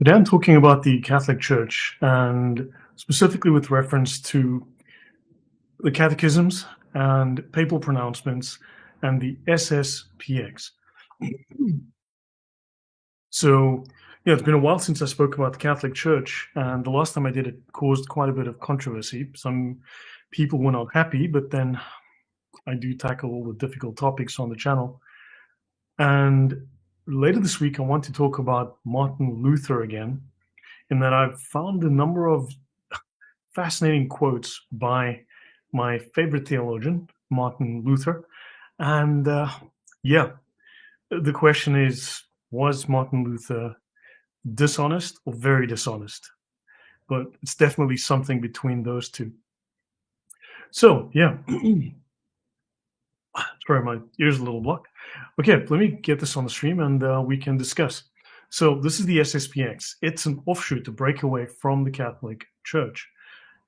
Today I'm talking about the Catholic Church, and specifically with reference to the catechisms and papal pronouncements and the SSPX. So, yeah, it's been a while since I spoke about the Catholic Church, and the last time I did it caused quite a bit of controversy. Some people were not happy, but then I do tackle all the difficult topics on the channel. And later this week, I want to talk about Martin Luther again, in that I've found a number of fascinating quotes by my favorite theologian, Martin Luther. And yeah, the question is, was Martin Luther dishonest or very dishonest? But it's definitely something between those two. So, yeah. Sorry, my ear's a little blocked. Okay, let me get this on the stream and we can discuss. So this is the SSPX. It's an offshoot, a breakaway from the Catholic Church.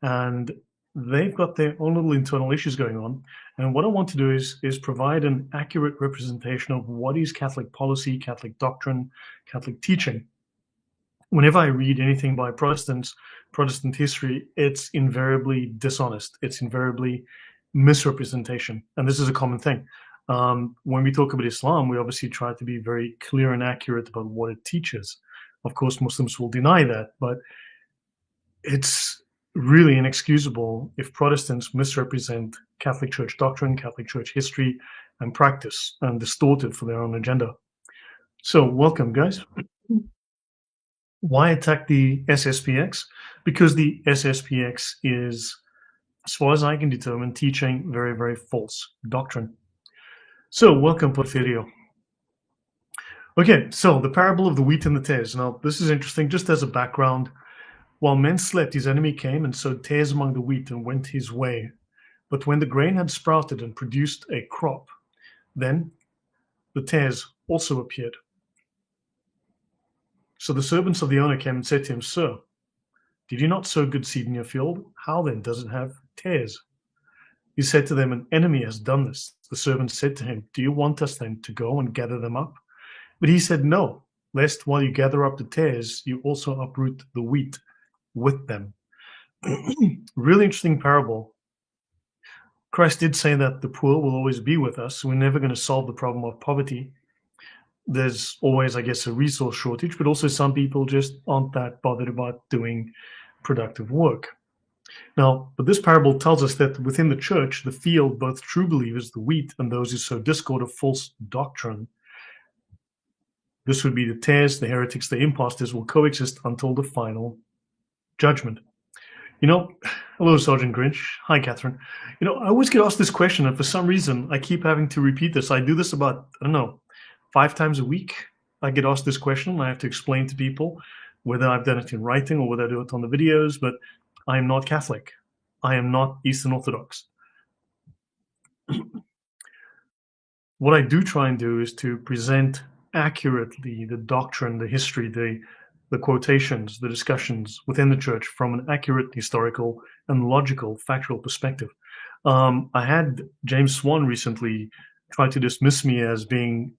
And they've got their own little internal issues going on. And what I want to do is provide an accurate representation of what is Catholic policy, Catholic doctrine, Catholic teaching. Whenever I read anything by Protestants, Protestant history, it's invariably dishonest. It's invariably misrepresentation. And this is a common thing. When we talk about Islam, we obviously try to be very clear and accurate about what it teaches. Of course, Muslims will deny that, but it's really inexcusable if Protestants misrepresent Catholic Church doctrine, Catholic Church history, and practice, and distort it for their own agenda. So, welcome, guys. Why attack the SSPX? Because the SSPX is, as far as I can determine, teaching very, very false doctrine. So, welcome, Porfirio. Okay, so the parable of the wheat and the tares. Now, this is interesting, just as a background. While men slept, his enemy came and sowed tares among the wheat and went his way. But when the grain had sprouted and produced a crop, then the tares also appeared. So the servants of the owner came and said to him, "Sir, did you not sow good seed in your field? How then does it have tares?" He said to them, "An enemy has done this." The servants said to him, "Do you want us then to go and gather them up?" But he said, "No, lest while you gather up the tares, you also uproot the wheat with them." Really interesting parable. Christ did say that the poor will always be with us. We're never going to solve the problem of poverty. There's always, I guess, a resource shortage, but also some people just aren't that bothered about doing productive work. Now, but this parable tells us that within the church, the field, both true believers, the wheat, and those who sow discord of false doctrine, this would be the tares, the heretics, the impostors, will coexist until the final judgment. You know, hello, Sergeant Grinch. Hi, Catherine. You know, I always get asked this question, and for some reason, I keep having to repeat this. I do this about, I don't know, 5 times a week. I get asked this question, and I have to explain to people whether I've done it in writing or whether I do it on the videos, but I am not Catholic. I am not Eastern Orthodox. What I do try and do is to present accurately the doctrine, the history, the quotations, the discussions within the church from an accurate historical and logical factual perspective. I had James Swan recently try to dismiss me as being,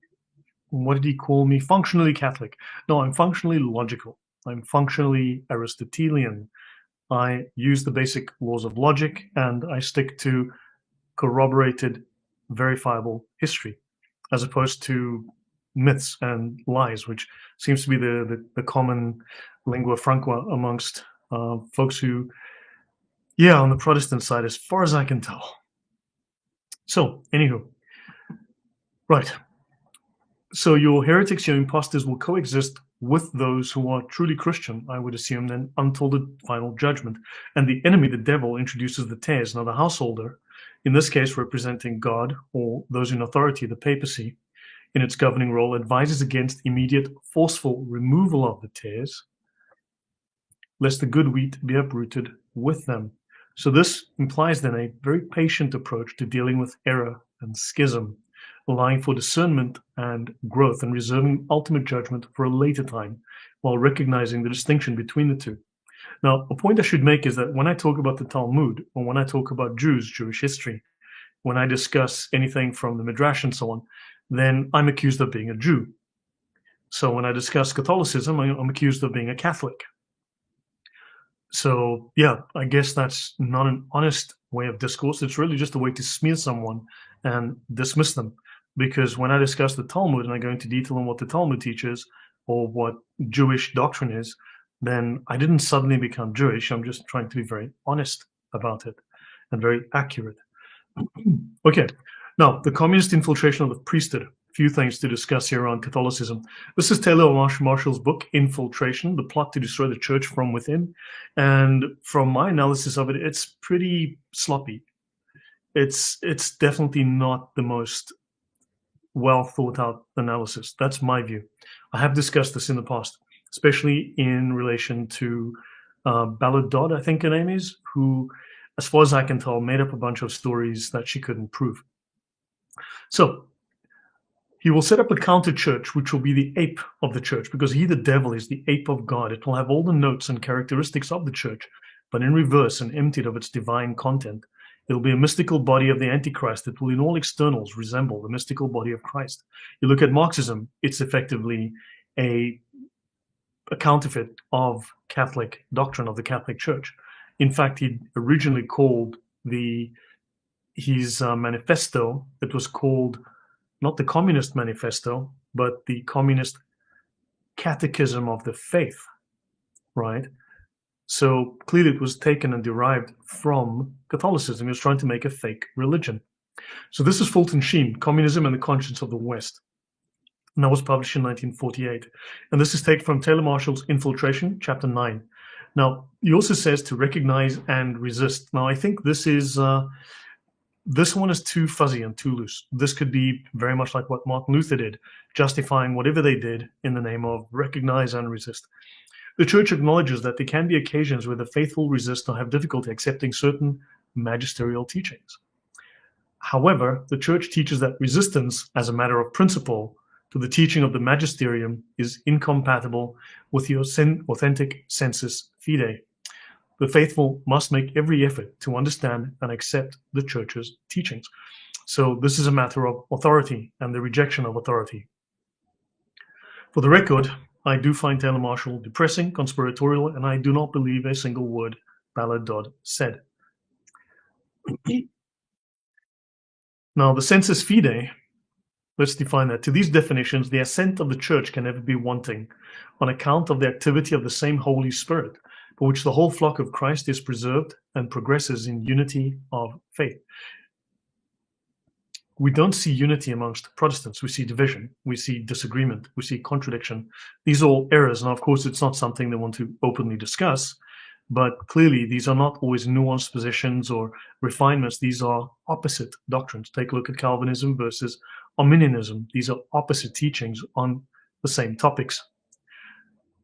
what did he call me? Functionally Catholic. No, I'm functionally logical. I'm functionally Aristotelian. I use the basic laws of logic and I stick to corroborated, verifiable history, as opposed to myths and lies, which seems to be the common lingua franca amongst folks who, yeah, on the Protestant side, as far as I can tell. So, anywho, right. So your heretics, your impostors will coexist with those who are truly Christian, I would assume, then until the final judgment. And the enemy, the devil, introduces the tares. Now the householder, in this case representing God or those in authority, the papacy, in its governing role, advises against immediate forceful removal of the tares, lest the good wheat be uprooted with them. So this implies then a very patient approach to dealing with error and schism, allowing for discernment and growth and reserving ultimate judgment for a later time, while recognizing the distinction between the two. Now, a point I should make is that when I talk about the Talmud, or when I talk about Jews, Jewish history, when I discuss anything from the Midrash and so on, then I'm accused of being a Jew. So when I discuss Catholicism, I'm accused of being a Catholic. So yeah, I guess that's not an honest way of discourse. It's really just a way to smear someone and dismiss them. Because when I discuss the Talmud and I go into detail on what the Talmud teaches or what Jewish doctrine is, then I didn't suddenly become Jewish. I'm just trying to be very honest about it and very accurate. Okay, now the communist infiltration of the priesthood. Few things to discuss here on Catholicism. This is Taylor Marshall's book, Infiltration, the Plot to Destroy the Church from Within. And from my analysis of it, it's pretty sloppy. It's definitely not the most well thought out analysis. That's my view. I have discussed this in the past, especially in relation to Laudate, I think her name is, who, as far as I can tell, made up a bunch of stories that she couldn't prove. So he will set up a counter church, which will be the ape of the church, because he, the devil, is the ape of God. It will have all the notes and characteristics of the church, but in reverse and emptied of its divine content. It will be a mystical body of the Antichrist that will in all externals resemble the mystical body of Christ. You look at Marxism, it's effectively a counterfeit of Catholic doctrine, of the Catholic Church. In fact, he originally called his manifesto, it was called not the Communist Manifesto, but the Communist Catechism of the Faith, right? So clearly it was taken and derived from Catholicism. He was trying to make a fake religion. So this is Fulton Sheen, Communism and the Conscience of the West. And that was published in 1948. And this is taken from Taylor Marshall's Infiltration, chapter 9. Now, he also says to recognize and resist. Now, I think this is... this one is too fuzzy and too loose. This could be very much like what Martin Luther did, justifying whatever they did in the name of recognize and resist. The Church acknowledges that there can be occasions where the faithful resist or have difficulty accepting certain magisterial teachings. However, the Church teaches that resistance, as a matter of principle, to the teaching of the magisterium is incompatible with the authentic sensus fidei. The faithful must make every effort to understand and accept the Church's teachings. So this is a matter of authority and the rejection of authority. For the record, I do find Taylor Marshall depressing, conspiratorial, and I do not believe a single word Laudate said. Now, the sensus fidei, let's define that. To these definitions, the assent of the Church can never be wanting on account of the activity of the same Holy Spirit, for which the whole flock of Christ is preserved and progresses in unity of faith. We don't see unity amongst Protestants. We see division, we see disagreement, we see contradiction. These are all errors, and of course it's not something they want to openly discuss, but clearly these are not always nuanced positions or refinements. These are opposite doctrines. Take a look at Calvinism versus Arminianism. These are opposite teachings on the same topics.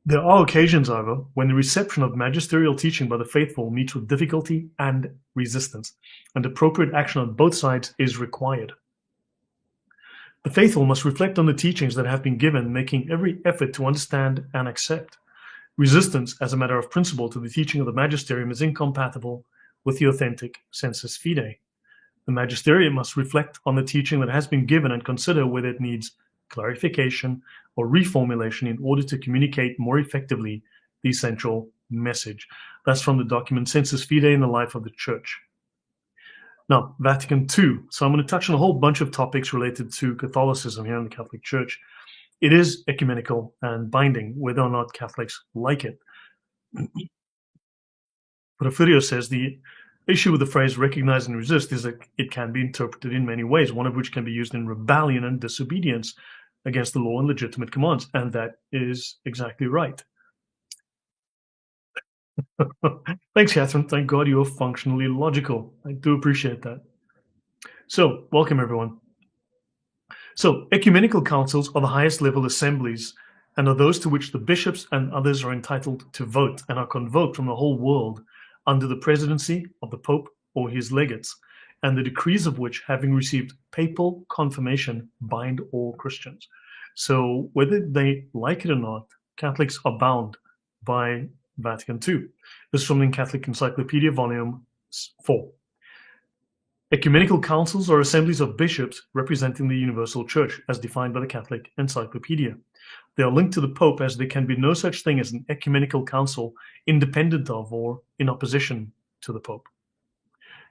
There are occasions, however, when the reception of magisterial teaching by the faithful meets with difficulty and resistance, and appropriate action on both sides is required. The faithful must reflect on the teachings that have been given, making every effort to understand and accept. Resistance, as a matter of principle, to the teaching of the magisterium is incompatible with the authentic sensus fidei. The magisterium must reflect on the teaching that has been given and consider whether it needs clarification or reformulation in order to communicate more effectively the essential message. That's from the document Sensus Fidei in the Life of the Church. Now, Vatican II. So I'm going to touch on a whole bunch of topics related to Catholicism here in the Catholic Church. It is ecumenical and binding, whether or not Catholics like it. Porfirio says the issue with the phrase recognize and resist is that it can be interpreted in many ways, one of which can be used in rebellion and disobedience against the law and legitimate commands, and that is exactly right. Thanks, Catherine. Thank God you're functionally logical. I do appreciate that. So, welcome everyone. So, ecumenical councils are the highest level assemblies and are those to which the bishops and others are entitled to vote and are convoked from the whole world under the presidency of the Pope or his legates, and the decrees of which, having received papal confirmation, bind all Christians. So whether they like it or not, Catholics are bound by Vatican II. This is from the Catholic Encyclopedia, Volume 4. Ecumenical councils are assemblies of bishops representing the universal church, as defined by the Catholic Encyclopedia. They are linked to the Pope as there can be no such thing as an ecumenical council independent of or in opposition to the Pope.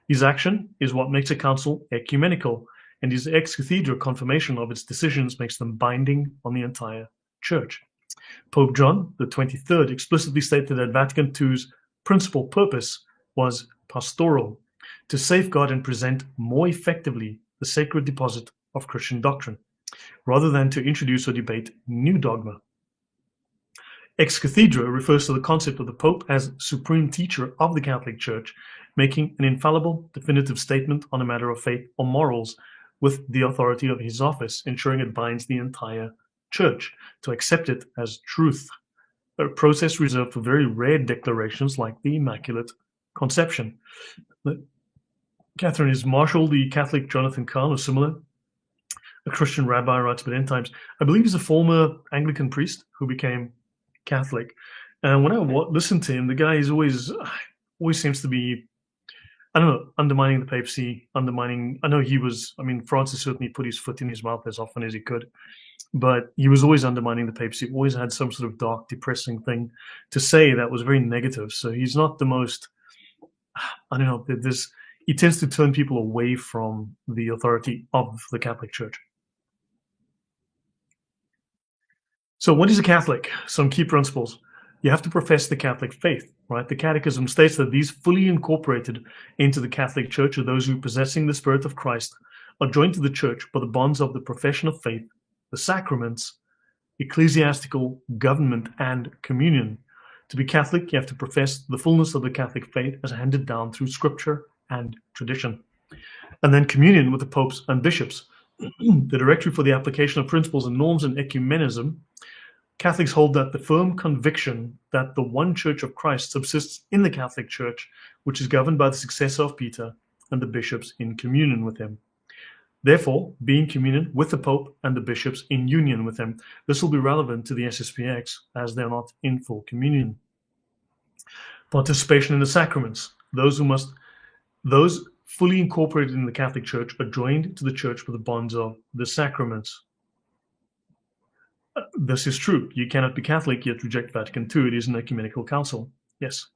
His action is what makes a council ecumenical, and his ex cathedra confirmation of its decisions makes them binding on the entire Church. Pope John the 23rd explicitly stated that Vatican II's principal purpose was pastoral, to safeguard and present more effectively the sacred deposit of Christian doctrine, rather than to introduce or debate new dogma. Ex cathedra refers to the concept of the Pope as supreme teacher of the Catholic Church, making an infallible, definitive statement on a matter of faith or morals with the authority of his office, ensuring it binds the entire Church to accept it as truth, a process reserved for very rare declarations like the Immaculate Conception. Catherine, is Marshall the Catholic Jonathan Kahn or similar? A Christian rabbi writes about end times. I believe he's a former Anglican priest who became Catholic. And when I listen to him, the guy is always seems to be, I don't know, undermining the papacy, I know Francis certainly put his foot in his mouth as often as he could, but he was always undermining the papacy, always had some sort of dark, depressing thing to say that was very negative. So he's not the most, I don't know, he tends to turn people away from the authority of the Catholic Church. So what is a Catholic? Some key principles. You have to profess the Catholic faith, right? The Catechism states that these fully incorporated into the Catholic Church are those who, possessing the Spirit of Christ, are joined to the Church by the bonds of the profession of faith, the sacraments, ecclesiastical government, and communion. To be Catholic, you have to profess the fullness of the Catholic faith as handed down through Scripture and tradition. And then communion with the popes and bishops. The directory for the application of principles and norms in ecumenism. Catholics hold that the firm conviction that the one Church of Christ subsists in the Catholic Church, which is governed by the successor of Peter and the bishops in communion with him. Therefore, be in communion with the Pope and the bishops in union with him. This will be relevant to the SSPX as they're not in full communion. Participation in the sacraments. Those fully incorporated in the Catholic Church are joined to the Church with the bonds of the sacraments. This is true. You cannot be Catholic yet reject Vatican II. It is an ecumenical council. Yes.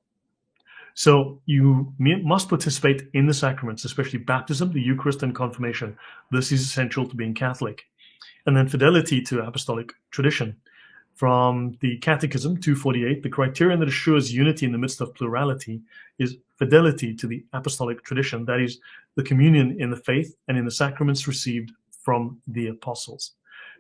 So you must participate in the sacraments, especially baptism, the Eucharist, and confirmation. This is essential to being Catholic. And then fidelity to apostolic tradition. From the Catechism 248, the criterion that assures unity in the midst of plurality is fidelity to the apostolic tradition, that is, the communion in the faith and in the sacraments received from the apostles.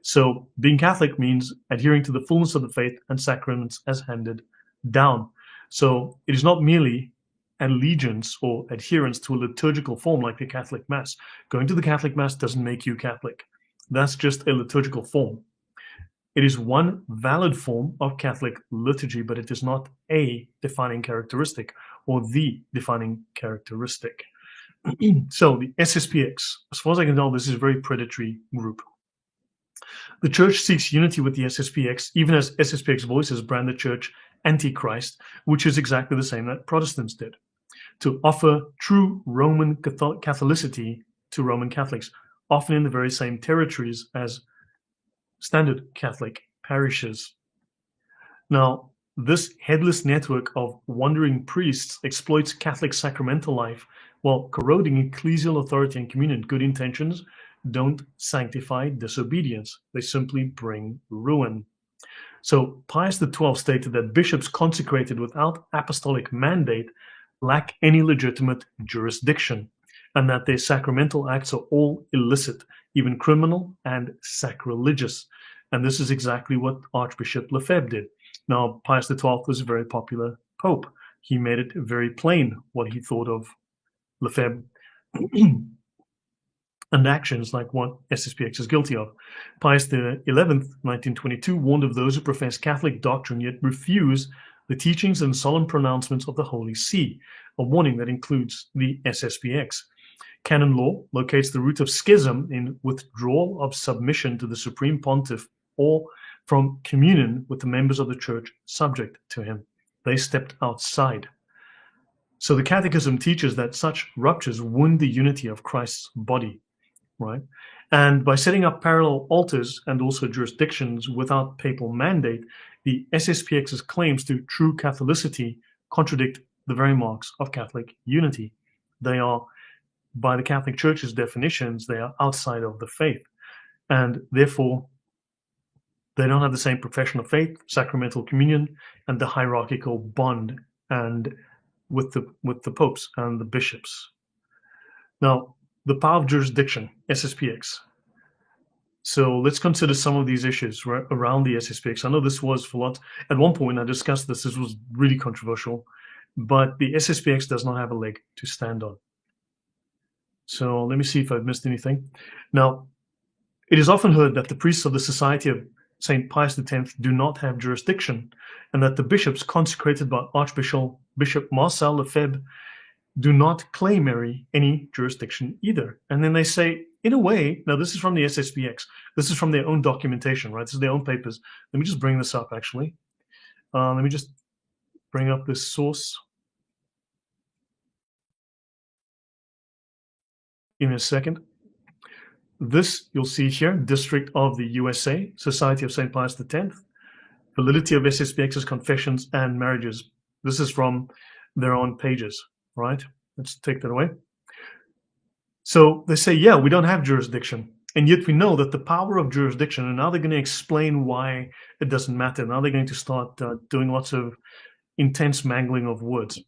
So being Catholic means adhering to the fullness of the faith and sacraments as handed down. So it is not merely allegiance or adherence to a liturgical form like the Catholic Mass. Going to the Catholic Mass doesn't make you Catholic. That's just a liturgical form. It is one valid form of Catholic liturgy, but it is not a defining characteristic or the defining characteristic. So the SSPX, as far as I can tell, this is a very predatory group. The Church seeks unity with the SSPX, even as SSPX voices brand the Church antichrist, which is exactly the same that Protestants did, to offer true Roman Catholicity to Roman Catholics, often in the very same territories as standard Catholic parishes. Now, this headless network of wandering priests exploits Catholic sacramental life while corroding ecclesial authority and communion. Good intentions don't sanctify disobedience. They simply bring ruin. So Pius XII stated that bishops consecrated without apostolic mandate lack any legitimate jurisdiction, and that their sacramental acts are all illicit, even criminal and sacrilegious. And this is exactly what Archbishop Lefebvre did. Now, Pius XII was a very popular pope. He made it very plain what he thought of Lefebvre and actions like what SSPX is guilty of. Pius XI, 1922, warned of those who profess Catholic doctrine yet refuse the teachings and solemn pronouncements of the Holy See, a warning that includes the SSPX. Canon law locates the root of schism in withdrawal of submission to the Supreme Pontiff or from communion with the members of the Church subject to him. They stepped outside. So the Catechism teaches that such ruptures wound the unity of Christ's body, right? And by setting up parallel altars and also jurisdictions without papal mandate, the SSPX's claims to true Catholicity contradict the very marks of Catholic unity. They are, by the Catholic Church's definitions, they are outside of the faith, and therefore they don't have the same profession of faith, sacramental communion, and the hierarchical bond and with the popes and the bishops. Now, the power of jurisdiction, SSPX. So let's consider some of these issues around the SSPX. I know this was for lot. At one point, I discussed this. This was really controversial, but the SSPX does not have a leg to stand on. So let me see if I've missed anything. Now, it is often heard that the priests of the Society of St. Pius X do not have jurisdiction, and that the bishops consecrated by Archbishop Marcel Lefebvre do not claim any jurisdiction either. And then they say, in a way, now this is from the SSPX, this is from their own documentation, right? This is their own papers. Let me just bring this up, actually. Let me just bring up this source. Give me a second. This, you'll see here, District of the USA, Society of St. Pius X, validity of SSPX's confessions and marriages. This is from their own pages, right? Let's take that away. So they say, yeah, we don't have jurisdiction. And yet we know that the power of jurisdiction, and now they're going to explain why it doesn't matter. Now they're going to start doing lots of intense mangling of words.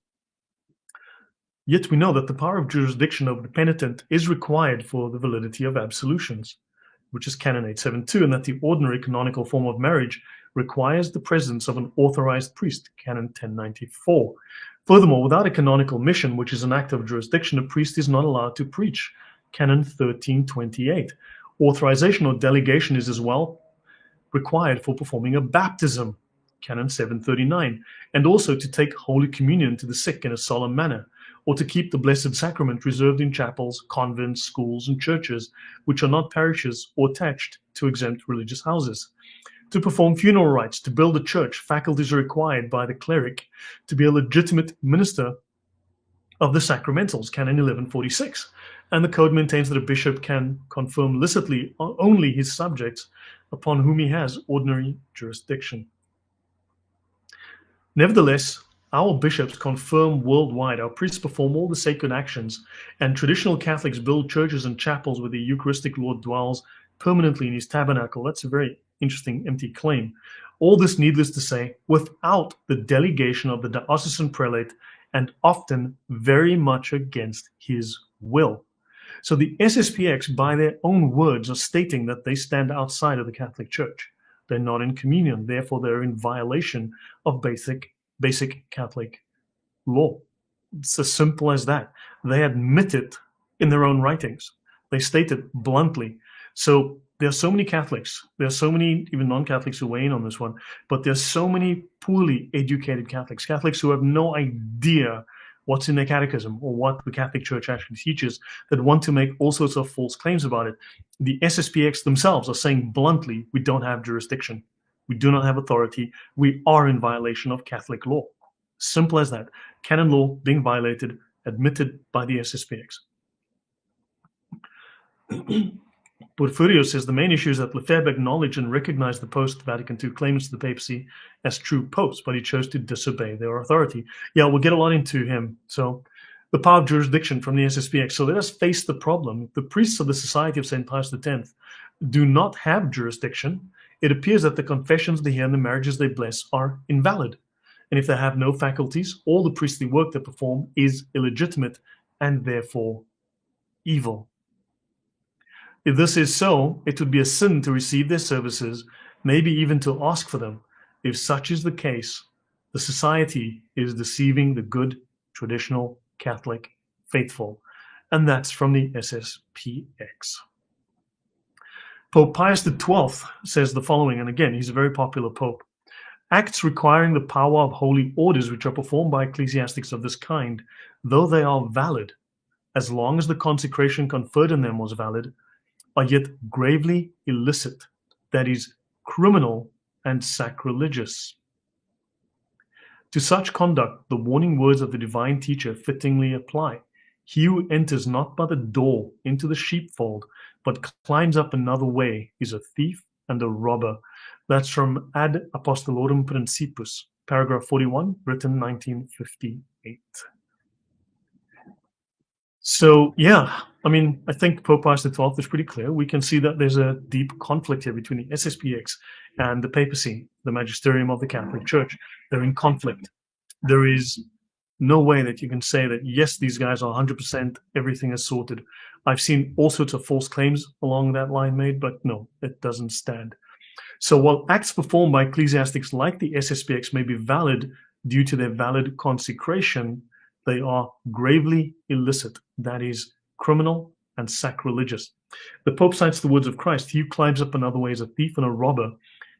Yet we know that the power of jurisdiction over the penitent is required for the validity of absolutions, which is Canon 872, and that the ordinary canonical form of marriage requires the presence of an authorized priest, Canon 1094. Furthermore, without a canonical mission, which is an act of jurisdiction, a priest is not allowed to preach, Canon 1328. Authorization or delegation is as well required for performing a baptism, Canon 739, and also to take Holy Communion to the sick in a solemn manner, or to keep the Blessed Sacrament reserved in chapels, convents, schools, and churches, which are not parishes or attached to exempt religious houses. To perform funeral rites, to build a church, faculties are required by the cleric to be a legitimate minister of the sacramentals, Canon 1146. And the code maintains that a bishop can confirm licitly only his subjects upon whom he has ordinary jurisdiction. Nevertheless, our bishops confirm worldwide, our priests perform all the sacred actions, and traditional Catholics build churches and chapels where the Eucharistic Lord dwells permanently in his tabernacle. That's a very interesting empty claim. All this, needless to say, without the delegation of the diocesan prelate, and often very much against his will. So the SSPX, by their own words, are stating that they stand outside of the Catholic Church. They're not in communion, therefore they're in violation of basic Catholic law. It's as simple as that. They admit it in their own writings. They state it bluntly. So there are so many Catholics, there are so many even non-Catholics who weigh in on this one, but there's so many poorly educated Catholics who have no idea what's in their catechism or what the Catholic Church actually teaches, that want to make all sorts of false claims about it. The SSPX themselves are saying bluntly, we don't have jurisdiction. We do not have authority. We are in violation of Catholic law. Simple as that. Canon law being violated, admitted by the SSPX. Porfirio says the main issue is that Lefebvre acknowledged and recognized the post-Vatican II claimants to the papacy as true popes, but he chose to disobey their authority. Yeah, we'll get a lot into him. So the power of jurisdiction from the SSPX. So let us face the problem. The priests of the Society of St. Pius X do not have jurisdiction. It appears that the confessions they hear and the marriages they bless are invalid. And if they have no faculties, all the priestly work they perform is illegitimate and therefore evil. If this is so, it would be a sin to receive their services, maybe even to ask for them. If such is the case, the society is deceiving the good, traditional, Catholic faithful. And that's from the SSPX. Pope Pius XII says the following, and again, he's a very popular pope. Acts requiring the power of holy orders which are performed by ecclesiastics of this kind, though they are valid, as long as the consecration conferred in them was valid, are yet gravely illicit, that is, criminal and sacrilegious. To such conduct, the warning words of the divine teacher fittingly apply. He who enters not by the door into the sheepfold, but climbs up another way, is a thief and a robber. That's from Ad Apostolorum Principus, paragraph 41, written 1958. So, yeah, I mean, I think Pope Pius XII is pretty clear. We can see that there's a deep conflict here between the SSPX and the papacy, the magisterium of the Catholic Church. They're in conflict. There is no way that you can say that, yes, these guys are 100%, everything is sorted. I've seen all sorts of false claims along that line made, but no, it doesn't stand. So while acts performed by ecclesiastics like the SSPX may be valid due to their valid consecration, they are gravely illicit, that is, criminal and sacrilegious. The Pope cites the words of Christ, "He who climbs up another way is a thief and a robber,"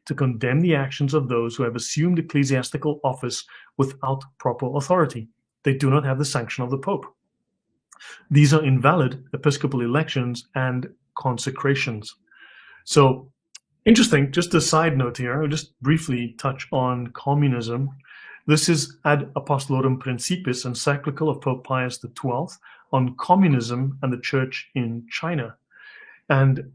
to condemn the actions of those who have assumed ecclesiastical office without proper authority. They do not have the sanction of the Pope. These are invalid episcopal elections and consecrations. So, interesting, just a side note here, I'll just briefly touch on communism. This is Ad Apostolorum Principis, encyclical of Pope Pius XII on communism and the church in China. And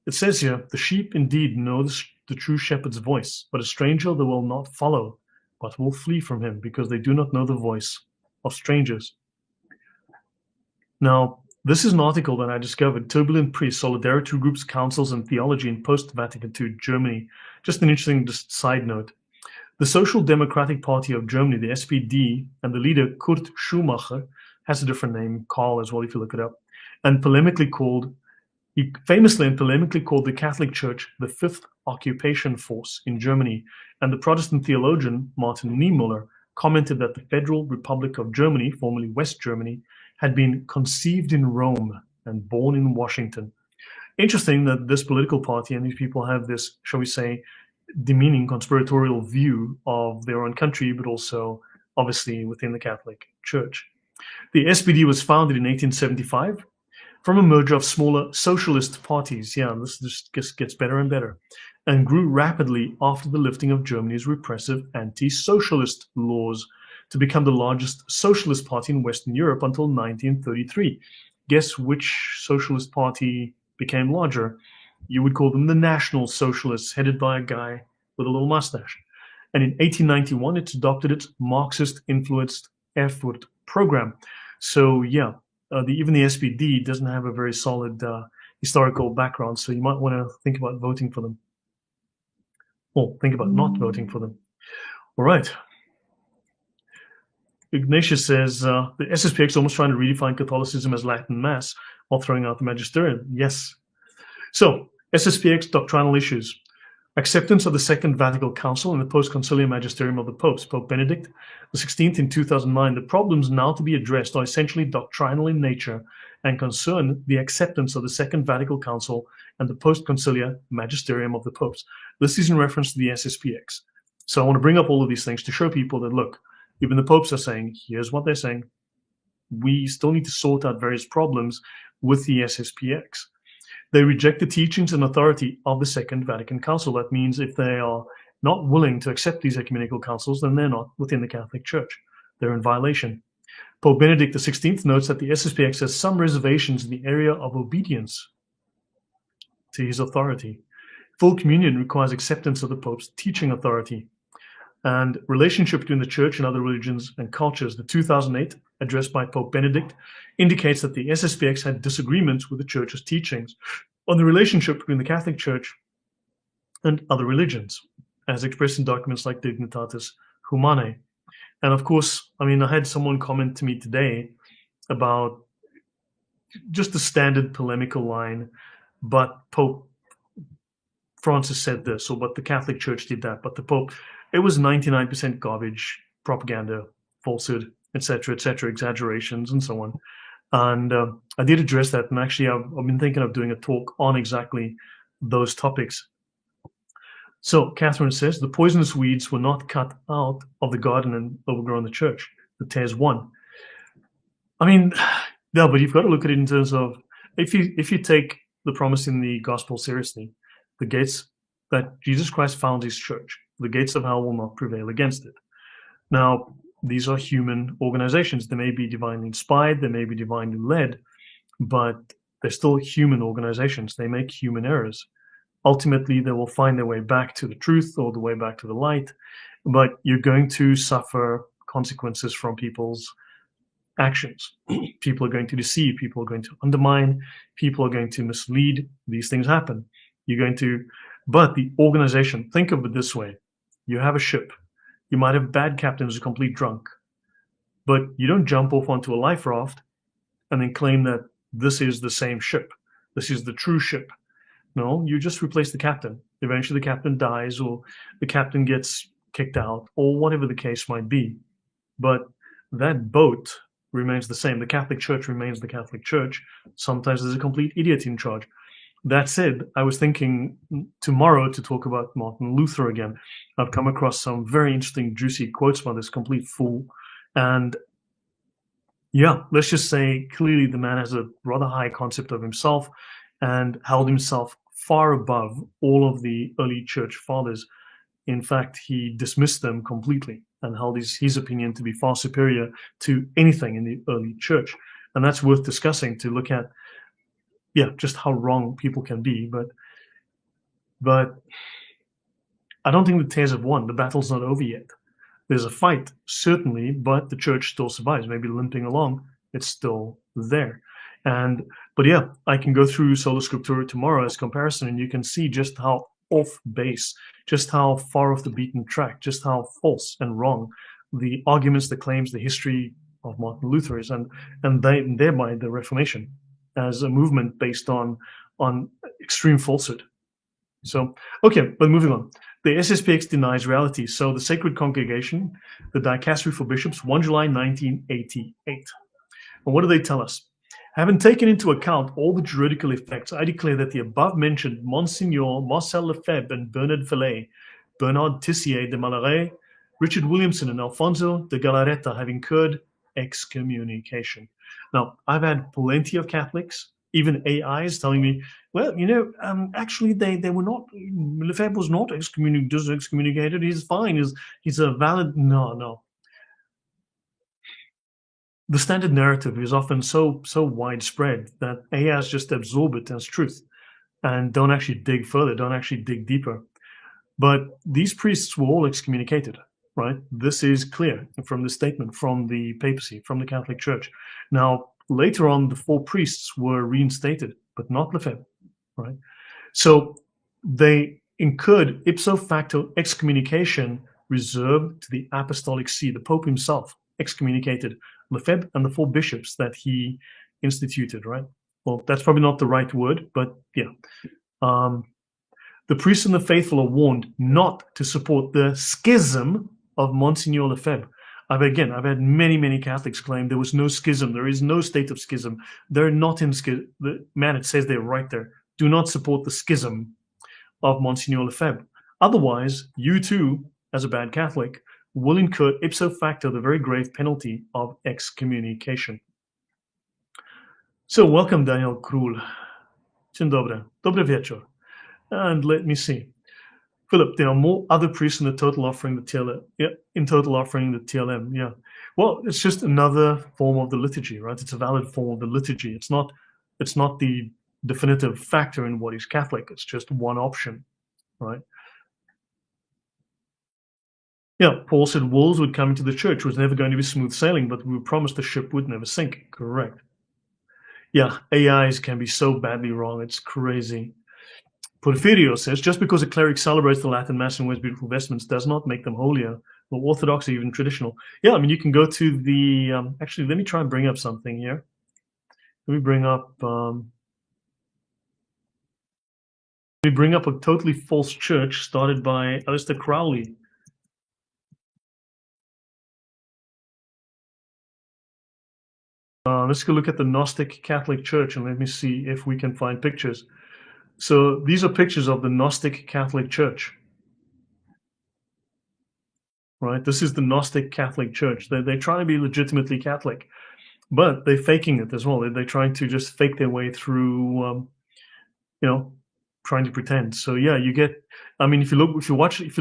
it says here, "The sheep indeed know the true shepherd's voice, but a stranger they will not follow, but will flee from him, because they do not know the voice of strangers." Now, this is an article that I discovered, Turbulent Priests, Solidarity Groups, Councils, and Theology in Post-Vatican II Germany. Just an interesting side note. The Social Democratic Party of Germany, the SPD, and the leader Kurt Schumacher, has a different name, Karl as well if you look it up, and he famously and polemically called the Catholic Church the fifth occupation force in Germany. And the Protestant theologian Martin Niemöller commented that the Federal Republic of Germany, formerly West Germany, had been conceived in Rome and born in Washington. Interesting that this political party and these people have this, shall we say, demeaning conspiratorial view of their own country, but also obviously within the Catholic Church. The SPD was founded in 1875 from a merger of smaller socialist parties. Yeah, this just gets better and better, and grew rapidly after the lifting of Germany's repressive anti-socialist laws to become the largest socialist party in Western Europe until 1933. Guess which socialist party became larger? You would call them the National Socialists, headed by a guy with a little mustache. And in 1891, it adopted its Marxist-influenced Erfurt program. So yeah, even the SPD doesn't have a very solid historical background, so you might want to think about voting for them. Or think about not voting for them. All right. Ignatius says, the SSPX is almost trying to redefine Catholicism as Latin Mass while throwing out the magisterium. Yes. So, SSPX doctrinal issues. Acceptance of the Second Vatican Council and the post-conciliar magisterium of the popes, Pope Benedict XVI in 2009. The problems now to be addressed are essentially doctrinal in nature and concern the acceptance of the Second Vatican Council and the post-conciliar magisterium of the popes. This is in reference to the SSPX. So I want to bring up all of these things to show people that, look, even the popes are saying, here's what they're saying. We still need to sort out various problems with the SSPX. They reject the teachings and authority of the Second Vatican Council. That means if they are not willing to accept these ecumenical councils, then they're not within the Catholic Church. They're in violation. Pope Benedict XVI notes that the SSPX has some reservations in the area of obedience to his authority. Full communion requires acceptance of the Pope's teaching authority. And relationship between the Church and other religions and cultures, the 2008 address by Pope Benedict indicates that the SSPX had disagreements with the Church's teachings on the relationship between the Catholic Church and other religions, as expressed in documents like Dignitatis Humanae. And of course, I mean, I had someone comment to me today about just the standard polemical line, but Pope Francis said this, or but the Catholic Church did that, but the Pope, it was 99% garbage, propaganda, falsehood, etc., exaggerations, and so on. And I did address that, and actually I've been thinking of doing a talk on exactly those topics. So Catherine says, the poisonous weeds were not cut out of the garden and overgrown the church. The tares won. I mean, no, but you've got to look at it in terms of, if you take the promise in the gospel seriously, the gates that Jesus Christ found his church, the gates of hell will not prevail against it. Now, these are human organizations. They may be divinely inspired, they may be divinely led, but they're still human organizations. They make human errors. Ultimately, they will find their way back to the truth or the way back to the light, but you're going to suffer consequences from people's actions. People are going to deceive, people are going to undermine, people are going to mislead. These things happen. But the organization, think of it this way. You have a ship. You might have a bad captain who's a complete drunk, but you don't jump off onto a life raft and then claim that this is the same ship. This is the true ship. No, you just replace the captain. Eventually the captain dies, or the captain gets kicked out, or whatever the case might be. But that boat remains the same. The Catholic Church remains the Catholic Church. Sometimes there's a complete idiot in charge. That said, I was thinking tomorrow to talk about Martin Luther again. I've come across some very interesting, juicy quotes by this complete fool. And yeah, let's just say clearly the man has a rather high concept of himself and held himself far above all of the early church fathers. In fact, he dismissed them completely and held his opinion to be far superior to anything in the early church. And that's worth discussing, to look at, just how wrong people can be. But I don't think the Tares have won. The battle's not over yet. There's a fight, certainly, but the church still survives. Maybe limping along, it's still there. But yeah, I can go through Sola Scriptura tomorrow as comparison, and you can see just how off base, just how far off the beaten track, just how false and wrong the arguments, the claims, the history of Martin Luther is, and thereby the Reformation as a movement based on extreme falsehood. So, okay, but moving on. The SSPX denies reality. So the Sacred Congregation, the Dicastery for Bishops, 1 July 1988. And what do they tell us? Having taken into account all the juridical effects, I declare that the above-mentioned Monsignor Marcel Lefebvre and Bernard Fillet, Bernard Tissier de Malaret, Richard Williamson, and Alfonso de Galarreta have incurred excommunication. Now, I've had plenty of Catholics, even AIs, telling me, well, actually, they were not, Lefebvre was not excommunicated. He's fine. He's a valid, no. The standard narrative is often so widespread that AIs just absorb it as truth and don't actually dig further, don't actually dig deeper. But these priests were all excommunicated, right? This is clear from the statement from the papacy, from the Catholic Church. Now, later on, the 4 priests were reinstated, but not Lefebvre, right? So they incurred ipso facto excommunication reserved to the Apostolic See. The Pope himself excommunicated Lefebvre and the 4 bishops that he instituted, right? Well, that's probably not the right word, but yeah. The priests and the faithful are warned not to support the schism of Monsignor Lefebvre. I've had many Catholics claim there was no schism. There is no state of schism. They're not in schism. Man, it says there right there. Do not support the schism of Monsignor Lefebvre. Otherwise, you too, as a bad Catholic, will incur ipso facto the very grave penalty of excommunication. So welcome, Daniel Król. Dzień dobry. Dobry wieczór. And let me see. Philip, there are more other priests in the total offering, the TLM. Yeah, in total offering, the TLM. Yeah. Well, it's just another form of the liturgy, right? It's a valid form of the liturgy. It's not the definitive factor in what is Catholic. It's just one option, right? Yeah, Paul said wolves would come into the church. It was never going to be smooth sailing, but we were promised the ship would never sink. Correct. Yeah, AIs can be so badly wrong. It's crazy. Porfirio says, just because a cleric celebrates the Latin Mass and wears beautiful vestments does not make them holier or Orthodox or even traditional. Yeah, I mean, you can go to the... actually, let me try and bring up something here. Let me bring up a totally false church started by Aleister Crowley. Let's go look at the Gnostic Catholic Church and let me see if we can find pictures. So these are pictures of the Gnostic Catholic Church, right? This is the Gnostic Catholic Church. They're trying to be legitimately Catholic, but they're faking it as well. They're trying to just fake their way through, trying to pretend. So yeah, you get, I mean, if you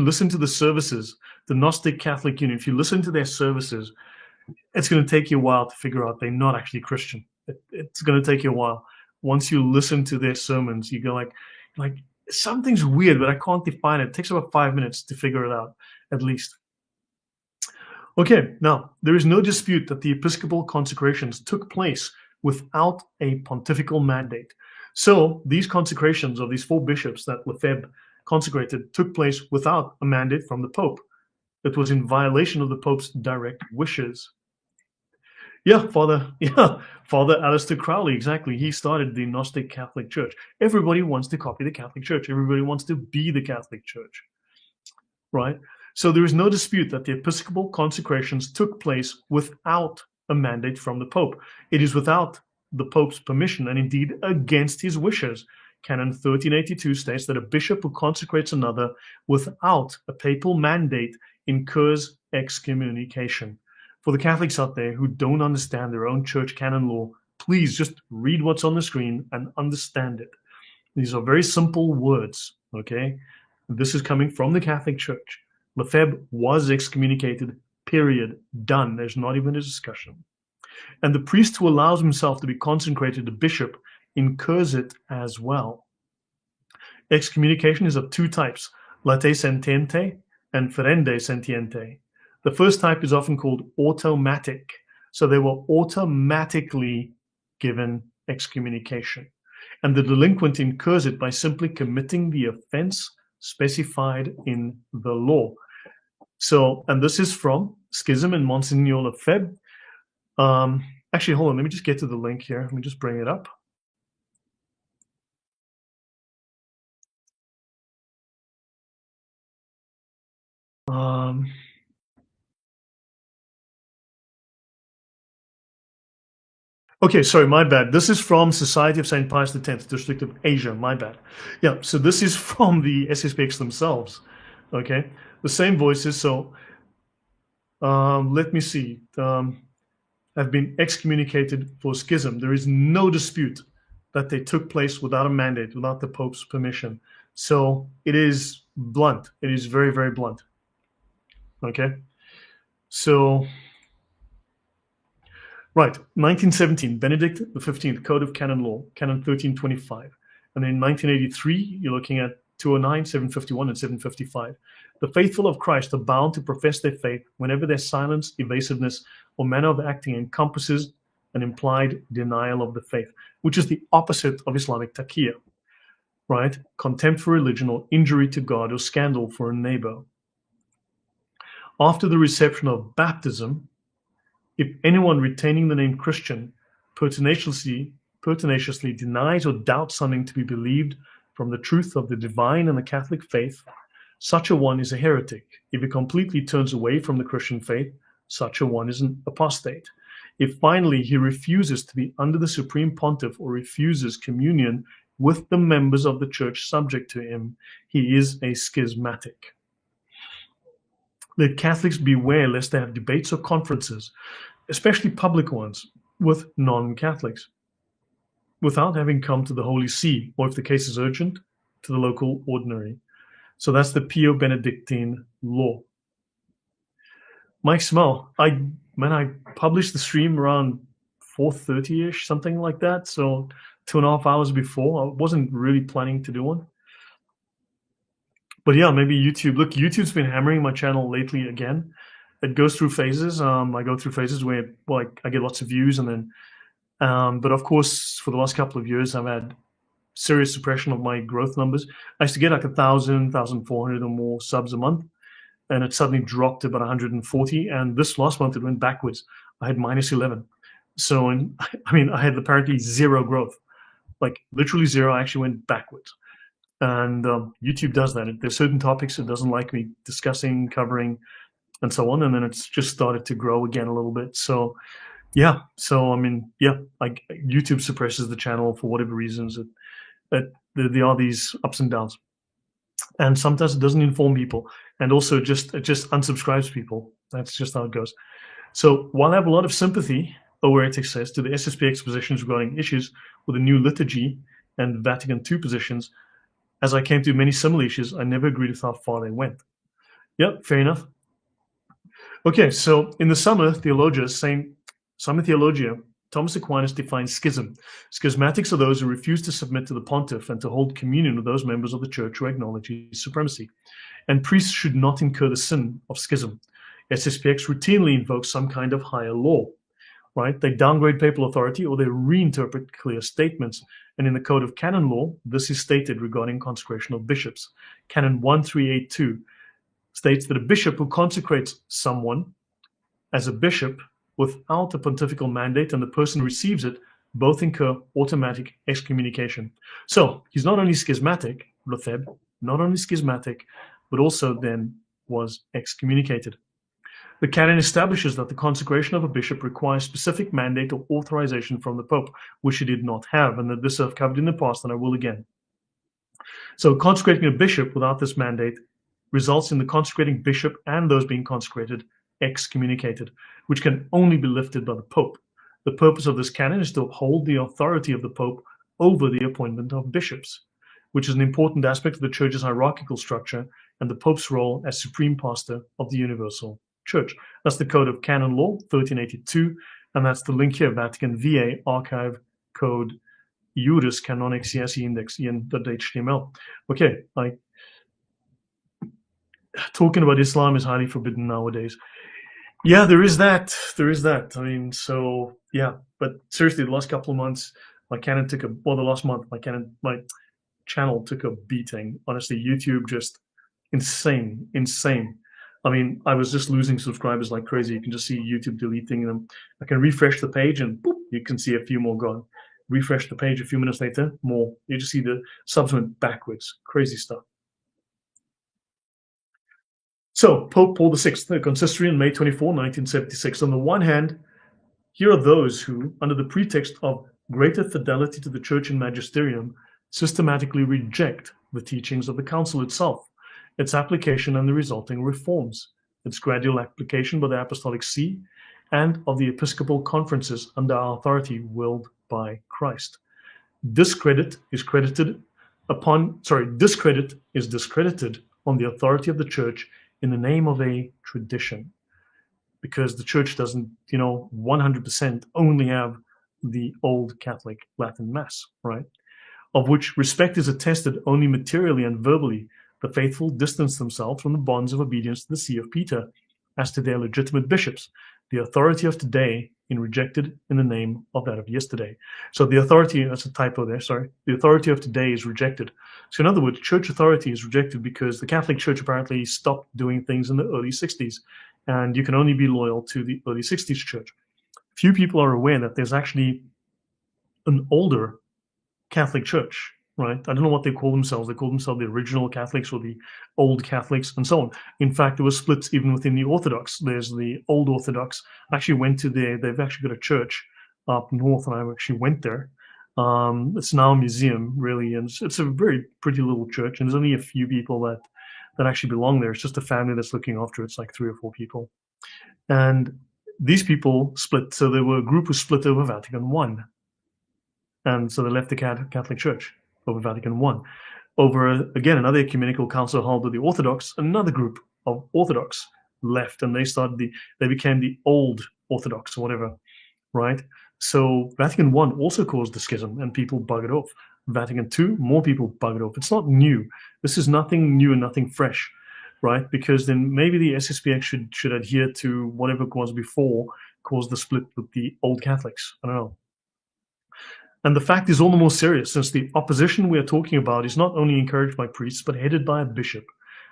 listen to the services, the Gnostic Catholic Union, if you listen to their services, it's going to take you a while to figure out they're not actually Christian. It's going to take you a while. Once you listen to their sermons, you go like something's weird, but I can't define it. It takes about 5 minutes to figure it out, at least. Okay, now, there is no dispute that the episcopal consecrations took place without a pontifical mandate. So these consecrations of these 4 bishops that Lefebvre consecrated took place without a mandate from the Pope. It was in violation of the Pope's direct wishes. Yeah, Father Aleister Crowley, exactly. He started the Gnostic Catholic Church. Everybody wants to copy the Catholic Church. Everybody wants to be the Catholic Church, right? So there is no dispute that the episcopal consecrations took place without a mandate from the Pope. It is without the Pope's permission, and indeed against his wishes. Canon 1382 states that a bishop who consecrates another without a papal mandate incurs excommunication. For the Catholics out there who don't understand their own church canon law, please just read what's on the screen and understand it. These are very simple words, okay? This is coming from the Catholic Church. Lefebvre was excommunicated, period, done. There's not even a discussion. And the priest who allows himself to be consecrated a bishop incurs it as well. Excommunication is of 2 types, latae sentiente and ferende sentiente. The first type is often called automatic. So they were automatically given excommunication. And the delinquent incurs it by simply committing the offense specified in the law. So, and this is from Schism and Monsignor Lefebvre. Actually, hold on, let me just get to the link here. Let me just bring it up. Okay, sorry, my bad. This is from Society of St. Pius X, District of Asia, my bad. Yeah, so this is from the SSPX themselves, okay? The same voices, so let me see. Have been excommunicated for schism. There is no dispute that they took place without a mandate, without the Pope's permission. So it is blunt. It is very, very blunt. Okay? So, right, 1917, Benedict XV, Code of Canon Law, Canon 1325. And in 1983, you're looking at 209, 751, and 755. The faithful of Christ are bound to profess their faith whenever their silence, evasiveness, or manner of acting encompasses an implied denial of the faith, which is the opposite of Islamic taqiyya, right? Contempt for religion or injury to God or scandal for a neighbor. After the reception of baptism, if anyone retaining the name Christian pertinaciously denies or doubts something to be believed from the truth of the divine and the Catholic faith, such a one is a heretic. If he completely turns away from the Christian faith, such a one is an apostate. If finally he refuses to be under the supreme pontiff or refuses communion with the members of the church subject to him, he is a schismatic. Let Catholics beware lest they have debates or conferences, especially public ones, with non-Catholics, without having come to the Holy See, or if the case is urgent, to the local ordinary. So that's the Pio Benedictine law. Mike Smell, I published the stream around 4:30ish, something like that. So 2.5 hours before. I wasn't really planning to do one. But yeah, maybe YouTube. Look, YouTube's been hammering my channel lately again. It goes through phases. I go through phases where I get lots of views, and then, but of course, for the last couple of years, I've had serious suppression of my growth numbers. I used to get like 1,000, 1,400 or more subs a month, and it suddenly dropped to about 140. And this last month, it went backwards. I had minus 11. So, and I mean, I had apparently zero growth, like literally zero. I actually went backwards. And YouTube does that. There's certain topics it doesn't like me discussing, covering, and so on. And then it's just started to grow again a little bit. So, yeah. So, I mean, yeah, like YouTube suppresses the channel for whatever reasons. There are these ups and downs. And sometimes it doesn't inform people. And also it just unsubscribes people. That's just how it goes. So while I have a lot of sympathy, Oertic says, to the SSPX positions regarding issues with the new liturgy and Vatican II positions, As I came to many similar issues, I never agreed with how far they went. Yep, fair enough. Okay, so in the Summa Theologia, Thomas Aquinas defines schism. Schismatics are those who refuse to submit to the pontiff and to hold communion with those members of the church who acknowledge his supremacy. And priests should not incur the sin of schism. SSPX routinely invokes some kind of higher law, right? They downgrade papal authority or they reinterpret clear statements. And in the Code of Canon Law, this is stated regarding consecration of bishops. Canon 1382 states that a bishop who consecrates someone as a bishop without a pontifical mandate and the person receives it, both incur automatic excommunication. So he's not only schismatic, Lefebvre, not only schismatic, but also then was excommunicated. The canon establishes that the consecration of a bishop requires specific mandate or authorization from the Pope, which he did not have, and that this I've covered in the past, and I will again. So consecrating a bishop without this mandate results in the consecrating bishop and those being consecrated excommunicated, which can only be lifted by the Pope. The purpose of this canon is to uphold the authority of the Pope over the appointment of bishops, which is an important aspect of the Church's hierarchical structure and the Pope's role as supreme pastor of the universal Church. That's the Code of Canon Law, 1382, and that's the link here, Vatican VA Archive Code Juris Canonic CSE Index in.html. Okay, talking about Islam is highly forbidden nowadays. Yeah, there is that. I mean, so yeah, but seriously, the last couple of months, my channel took my channel took a beating. Honestly, YouTube just insane. I mean, I was just losing subscribers like crazy. You can just see YouTube deleting them. I can refresh the page and boop, you can see a few more gone. Refresh the page a few minutes later, more. You just see the subs went backwards. Crazy stuff. So, Pope Paul VI, the consistory on May 24, 1976. On the one hand, here are those who, under the pretext of greater fidelity to the Church and magisterium, systematically reject the teachings of the Council itself, its application and the resulting reforms, its gradual application by the Apostolic See, and of the episcopal conferences under our authority willed by Christ. Discredit is discredited on the authority of the Church in the name of a tradition, because the Church doesn't, 100% only have the old Catholic Latin Mass, right? Of which respect is attested only materially and verbally. The faithful distance themselves from the bonds of obedience to the See of Peter as to their legitimate bishops. The authority of today is rejected in the name of that of yesterday. So the authority, that's a typo there, sorry. The authority of today is rejected. So in other words, church authority is rejected because the Catholic Church apparently stopped doing things in the early 60s. And you can only be loyal to the early 60s church. Few people are aware that there's actually an older Catholic Church, right? I don't know what they call themselves. They call themselves the original Catholics or the old Catholics and so on. In fact, there were splits even within the Orthodox. There's the old Orthodox. I actually went to they've actually got a church up north, and I actually went there. It's now a museum, really, and it's a very pretty little church, and there's only a few people that actually belong there. It's just a family that's looking after it. It's like 3 or 4 people. And these people split. So there were a group who split over Vatican I. And so they left the Catholic Church over Vatican I. Over, again, another ecumenical council held with the Orthodox, another group of Orthodox left, and they became the old Orthodox or whatever, right? So Vatican I also caused the schism, and people buggered off. Vatican II, more people buggered off. It's not new. This is nothing new and nothing fresh, right? Because then maybe the SSPX should adhere to whatever was before caused the split with the old Catholics. I don't know. And the fact is all the more serious, since the opposition we are talking about is not only encouraged by priests, but headed by a bishop.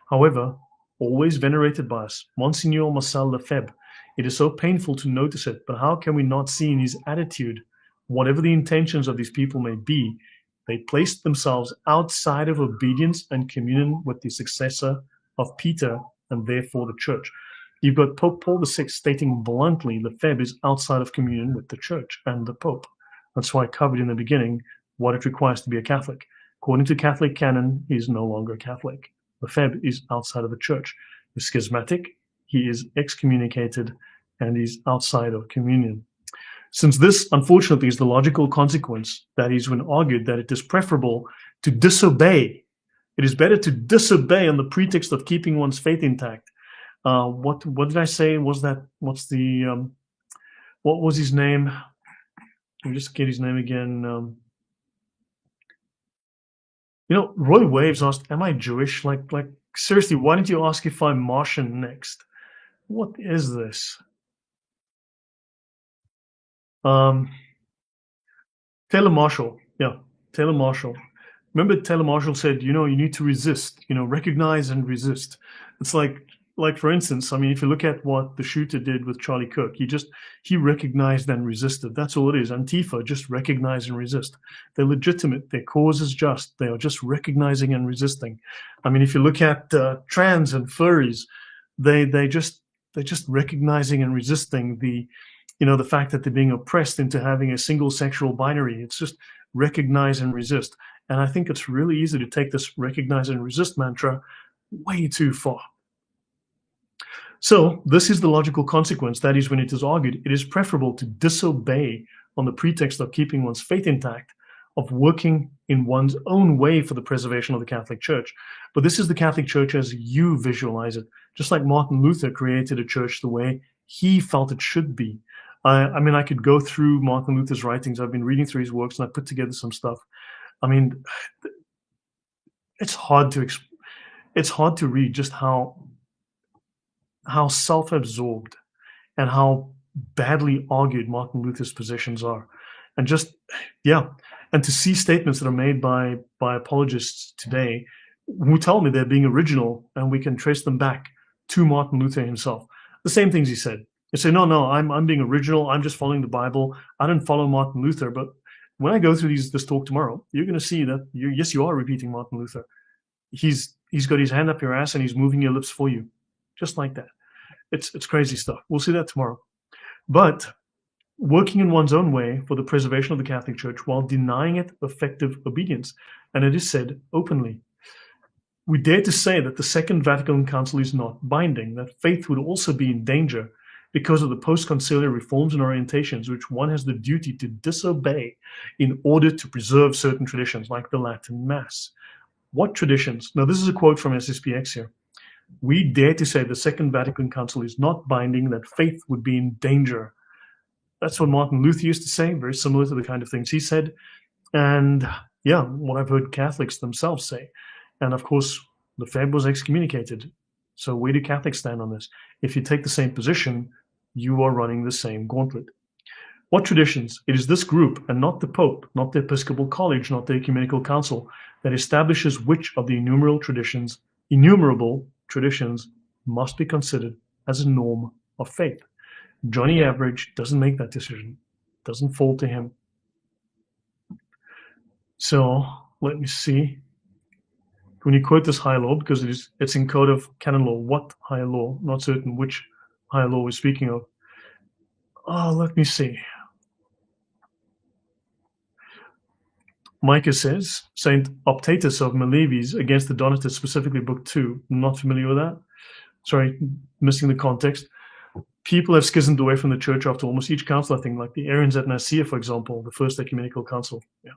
However, always venerated by us, Monsignor Marcel Lefebvre. It is so painful to notice it, but how can we not see in his attitude, whatever the intentions of these people may be, they placed themselves outside of obedience and communion with the successor of Peter, and therefore the Church. You've got Pope Paul VI stating bluntly, Lefebvre is outside of communion with the Church and the Pope. That's why I covered in the beginning what it requires to be a Catholic. According to Catholic canon, he is no longer Catholic. Lefebvre is outside of the Church. He's schismatic, he is excommunicated, and he's outside of communion. Since this, unfortunately, is the logical consequence, that is when argued that it is preferable to disobey It is better to disobey on the pretext of keeping one's faith intact. What did I say? Was that, what's the, what was his name? Let me just get his name again. You know, Roy Waves asked, am I Jewish? Like seriously, why didn't you ask if I'm Martian next? What is this? Taylor Marshall. Yeah, Taylor Marshall. Remember Taylor Marshall said, you know, you need to resist, you know, recognize and resist. It's like for instance, I mean, if you look at what the shooter did with Charlie Kirk, he recognized and resisted. That's all it is. Antifa, just recognize and resist. They're legitimate. Their cause is just. They are just recognizing and resisting. I mean, if you look at trans and furries, they're just recognizing and resisting the, you know, the fact that they're being oppressed into having a single sexual binary. It's just recognize and resist. And I think it's really easy to take this recognize and resist mantra way too far. So this is the logical consequence. That is, when it is argued, it is preferable to disobey on the pretext of keeping one's faith intact, of working in one's own way for the preservation of the Catholic Church. But this is the Catholic Church as you visualize it, just like Martin Luther created a church the way he felt it should be. I mean, I could go through Martin Luther's writings. I've been reading through his works and I put together some stuff. I mean, it's hard to read just how self-absorbed and how badly argued Martin Luther's positions are. And just, yeah, and to see statements that are made by apologists today who tell me they're being original and we can trace them back to Martin Luther himself. The same things he said. They say, no, I'm being original. I'm just following the Bible. I didn't follow Martin Luther. But when I go through this talk tomorrow, you're going to see that yes, you are repeating Martin Luther. He's got his hand up your ass and he's moving your lips for you, just like that. It's crazy stuff. We'll see that tomorrow. But working in one's own way for the preservation of the Catholic Church while denying it effective obedience, and it is said openly. We dare to say that the Second Vatican Council is not binding, that faith would also be in danger because of the post-conciliar reforms and orientations which one has the duty to disobey in order to preserve certain traditions, like the Latin Mass. What traditions? Now, this is a quote from SSPX here. We dare to say the Second Vatican Council is not binding, that faith would be in danger. That's what Martin Luther used to say, very similar to the kind of things he said. And yeah, what I've heard Catholics themselves say. And of course, Lefebvre was excommunicated. So where do Catholics stand on this? If you take the same position, you are running the same gauntlet. What traditions? It is this group and not the Pope, not the Episcopal College, not the Ecumenical Council that establishes which of the innumerable traditions must be considered as a norm of faith. Johnny Average doesn't make that decision. It doesn't fall to him. So let me see. When you quote this higher law, because it's in Code of Canon Law, what higher law? Not certain which higher law we're speaking of. Let me see. Micah says, Saint Optatus of Malevis against the Donatists, specifically Book 2. I'm not familiar with that. Sorry, missing the context. People have schismed away from the church after almost each council, I think, like the Arians at Nicaea, for example, the First Ecumenical Council. Yeah.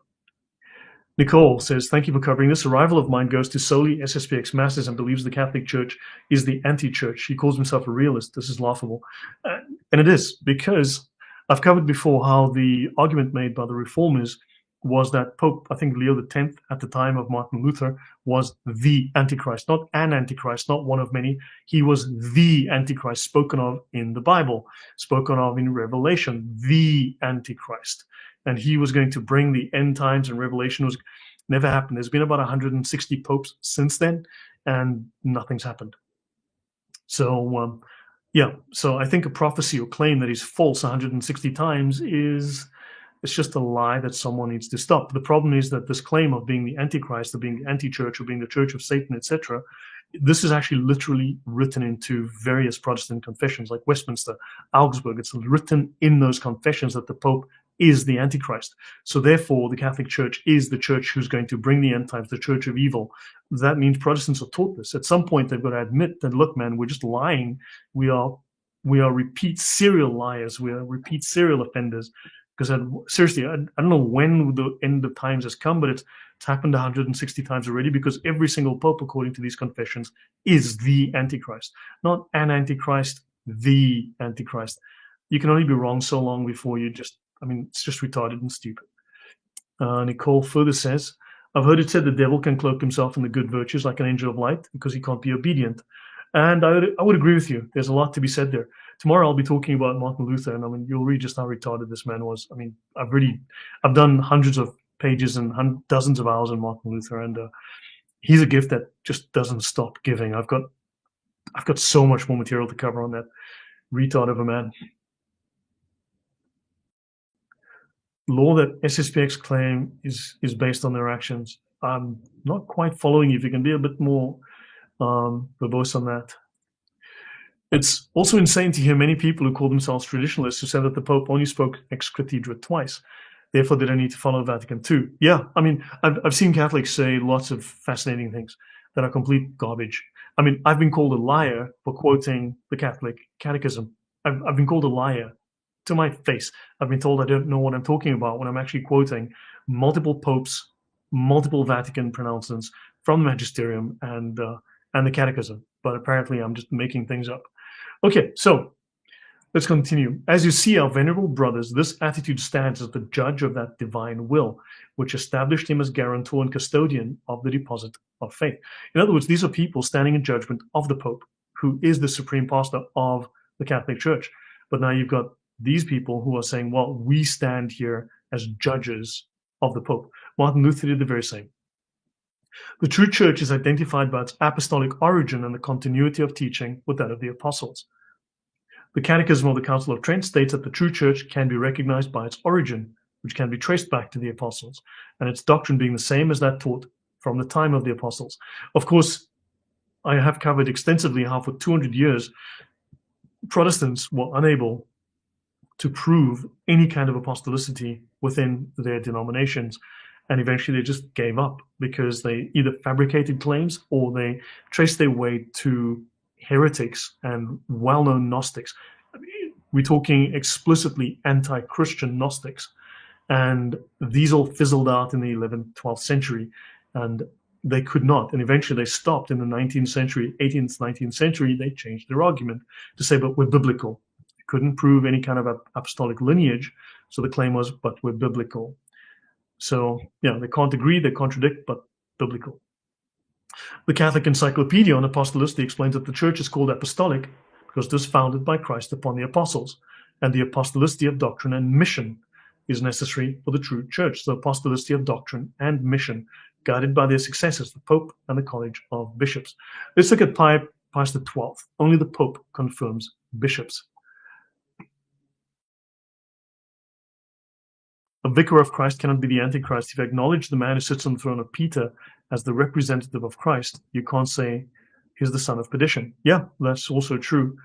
Nicole says, thank you for covering this. A rival of mine goes to solely SSPX masses and believes the Catholic Church is the anti-church. He calls himself a realist. This is laughable. And it is, because I've covered before how the argument made by the reformers was that Pope, I think Leo X, at the time of Martin Luther, was the Antichrist, not an Antichrist, not one of many. He was the Antichrist, spoken of in the Bible, spoken of in Revelation, the Antichrist. And he was going to bring the end times, and Revelation was never happened. There's been about 160 popes since then, and nothing's happened. So, yeah, so I think a prophecy or claim that is false 160 times it's just a lie that someone needs to stop. The problem is that this claim of being the Antichrist, or being the anti-church, or being the Church of Satan, etc., this is actually literally written into various Protestant confessions, like Westminster, Augsburg. It's written in those confessions that the Pope is the Antichrist. So therefore, the Catholic Church is the church who's going to bring the end times, the church of evil. That means Protestants are taught this. At some point, they've got to admit that, look, man, we're just lying. We are repeat serial liars. We are repeat serial offenders. Because seriously, I don't know when the end of times has come, but it's happened 160 times already, because every single pope, according to these confessions, is the Antichrist. Not an Antichrist, the Antichrist. You can only be wrong so long before you just, it's just retarded and stupid. Nicole further says, I've heard it said the devil can cloak himself in the good virtues like an angel of light because he can't be obedient. And I would agree with you. There's a lot to be said there. Tomorrow I'll be talking about Martin Luther, and you'll read just how retarded this man was. I've done hundreds of pages and dozens of hours on Martin Luther, and he's a gift that just doesn't stop giving. I've got so much more material to cover on that retard of a man. Law that SSPX claim is based on their actions. I'm not quite following you. If you can be a bit more verbose on that. It's also insane to hear many people who call themselves traditionalists who say that the Pope only spoke ex cathedra twice, therefore they don't need to follow Vatican II. Yeah, I've seen Catholics say lots of fascinating things that are complete garbage. I've been called a liar for quoting the Catholic Catechism. I've been called a liar to my face. I've been told I don't know what I'm talking about when I'm actually quoting multiple popes, multiple Vatican pronouncements from the Magisterium and the Catechism. But apparently I'm just making things up. Okay, so let's continue. As you see, our venerable brothers, this attitude stands as the judge of that divine will, which established him as guarantor and custodian of the deposit of faith. In other words, these are people standing in judgment of the Pope, who is the supreme pastor of the Catholic Church. But now you've got these people who are saying, well, we stand here as judges of the Pope. Martin Luther did the very same. The true church is identified by its apostolic origin and the continuity of teaching with that of the apostles. The Catechism of the Council of Trent states that the true church can be recognized by its origin, which can be traced back to the apostles, and its doctrine being the same as that taught from the time of the apostles. Of course, I have covered extensively how for 200 years, Protestants were unable to prove any kind of apostolicity within their denominations. And eventually they just gave up because they either fabricated claims or they traced their way to heretics and well-known Gnostics. We're talking explicitly anti-Christian Gnostics. And these all fizzled out in the 11th, 12th century. And they could not. And eventually they stopped in the 19th century, 18th, 19th century. They changed their argument to say, but we're biblical. They couldn't prove any kind of apostolic lineage. So the claim was, but we're biblical. So, yeah, they can't agree, they contradict, but biblical. The Catholic Encyclopedia on Apostolicity explains that the Church is called apostolic because it was founded by Christ upon the apostles, and the apostolicity of doctrine and mission is necessary for the true Church. So, apostolicity of doctrine and mission, guided by their successors, the Pope and the College of Bishops. Let's look at Pius XII. Only the Pope confirms bishops. A vicar of Christ cannot be the Antichrist. If you acknowledge the man who sits on the throne of Peter as the representative of Christ, you can't say he's the son of perdition. Yeah, that's also true.